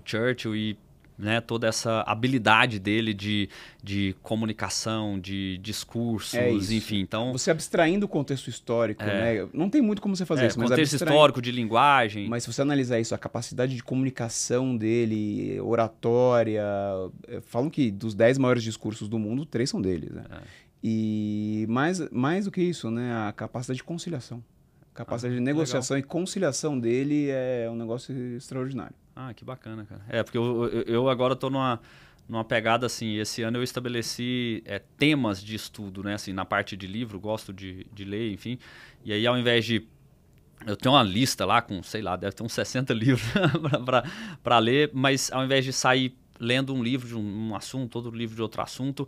Churchill e... Né, toda essa habilidade dele de comunicação, de discursos, enfim. Então, você abstraindo o contexto histórico, né? Não tem muito como você fazer isso. Mas contexto histórico, de linguagem. Mas se você analisar isso, a capacidade de comunicação dele, oratória... Falam que dos 10 maiores discursos do mundo, 3 são dele, né? E mais do que isso, né? A capacidade de conciliação. A capacidade de negociação e conciliação dele é um negócio extraordinário. Que bacana, cara. Porque eu agora estou numa pegada assim, esse ano eu estabeleci temas de estudo, né? Assim, na parte de livro, gosto de ler, enfim. E aí, ao invés de... Eu tenho uma lista lá com, sei lá, deve ter uns 60 livros para ler, mas ao invés de sair lendo um livro de um assunto, outro livro de outro assunto,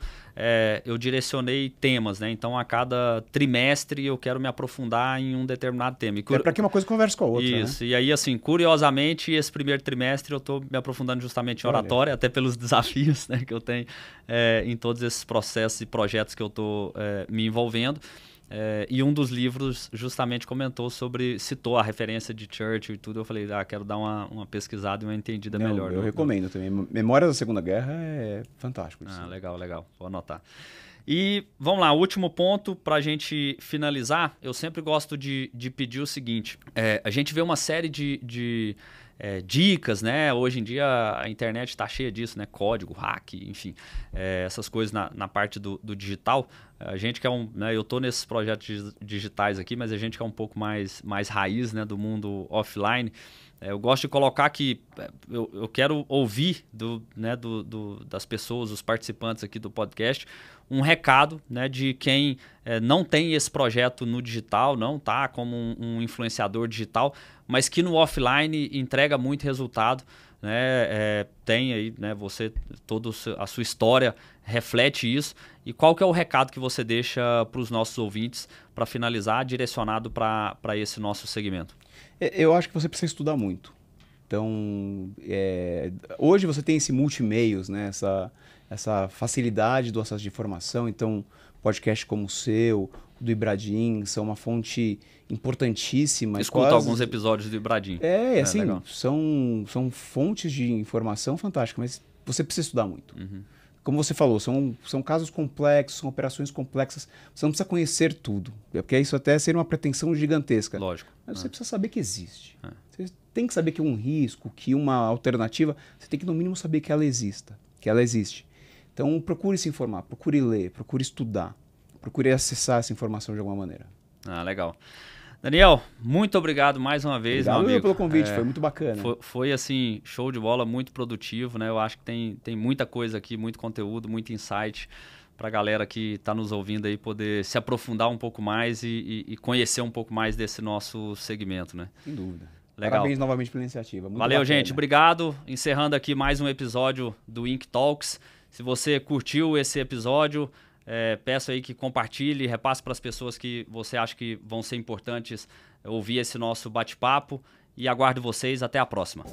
eu direcionei temas, né? Então, a cada trimestre eu quero me aprofundar em um determinado tema. Para que uma coisa converse com a outra, Isso, né? E aí, assim, curiosamente, esse primeiro trimestre eu estou me aprofundando justamente em oratória, até pelos desafios, né, que eu tenho em todos esses processos e projetos que eu estou me envolvendo. E um dos livros justamente citou a referência de Churchill e tudo. Eu falei, quero dar uma pesquisada e uma entendida melhor. Eu recomendo também. Memórias da Segunda Guerra é fantástico. Legal. Vou anotar. E vamos lá, último ponto para a gente finalizar. Eu sempre gosto de pedir o seguinte. A gente vê uma série de dicas, né? Hoje em dia a internet está cheia disso, né? Código, hack, enfim, essas coisas na parte do digital. A gente que né? Eu estou nesses projetos digitais aqui, mas a gente que é um pouco mais raiz, né? Do mundo offline. Eu gosto de colocar que eu quero ouvir das pessoas, os participantes aqui do podcast, um recado, né, de quem não tem esse projeto no digital, não está como um influenciador digital, mas que no offline entrega muito resultado, né? Tem aí, né, toda a sua história reflete isso. E qual que é o recado que você deixa para os nossos ouvintes para finalizar, direcionado para esse nosso segmento? Eu acho que você precisa estudar muito. Então, hoje você tem esse multimeios, né? Essa facilidade do acesso de informação. Então, podcast como o seu, do Ibradim, são uma fonte importantíssima. Escuta alguns episódios do Ibradim. Assim, são fontes de informação fantásticas, mas você precisa estudar muito. Uhum. Como você falou, são casos complexos, são operações complexas. Você não precisa conhecer tudo, porque isso até seria uma pretensão gigantesca. Lógico. Mas você precisa saber que existe. Você tem que saber que um risco, que uma alternativa, você tem que no mínimo saber que ela existe. Então procure se informar, procure ler, procure estudar, procure acessar essa informação de alguma maneira. Legal. Daniel, muito obrigado mais uma vez, meu amigo. Obrigado pelo convite, foi muito bacana. Foi assim, show de bola, muito produtivo, né? Eu acho que tem muita coisa aqui, muito conteúdo, muito insight para a galera que está nos ouvindo aí poder se aprofundar um pouco mais e conhecer um pouco mais desse nosso segmento, né? Sem dúvida. Legal. Parabéns novamente pela iniciativa. Muito Valeu, bacana. gente. Obrigado. Encerrando aqui mais um episódio do Ink Talks. Se você curtiu esse episódio, peço aí que compartilhe, repasse para as pessoas que você acha que vão ser importantes ouvir esse nosso bate-papo e aguardo vocês. Até a próxima.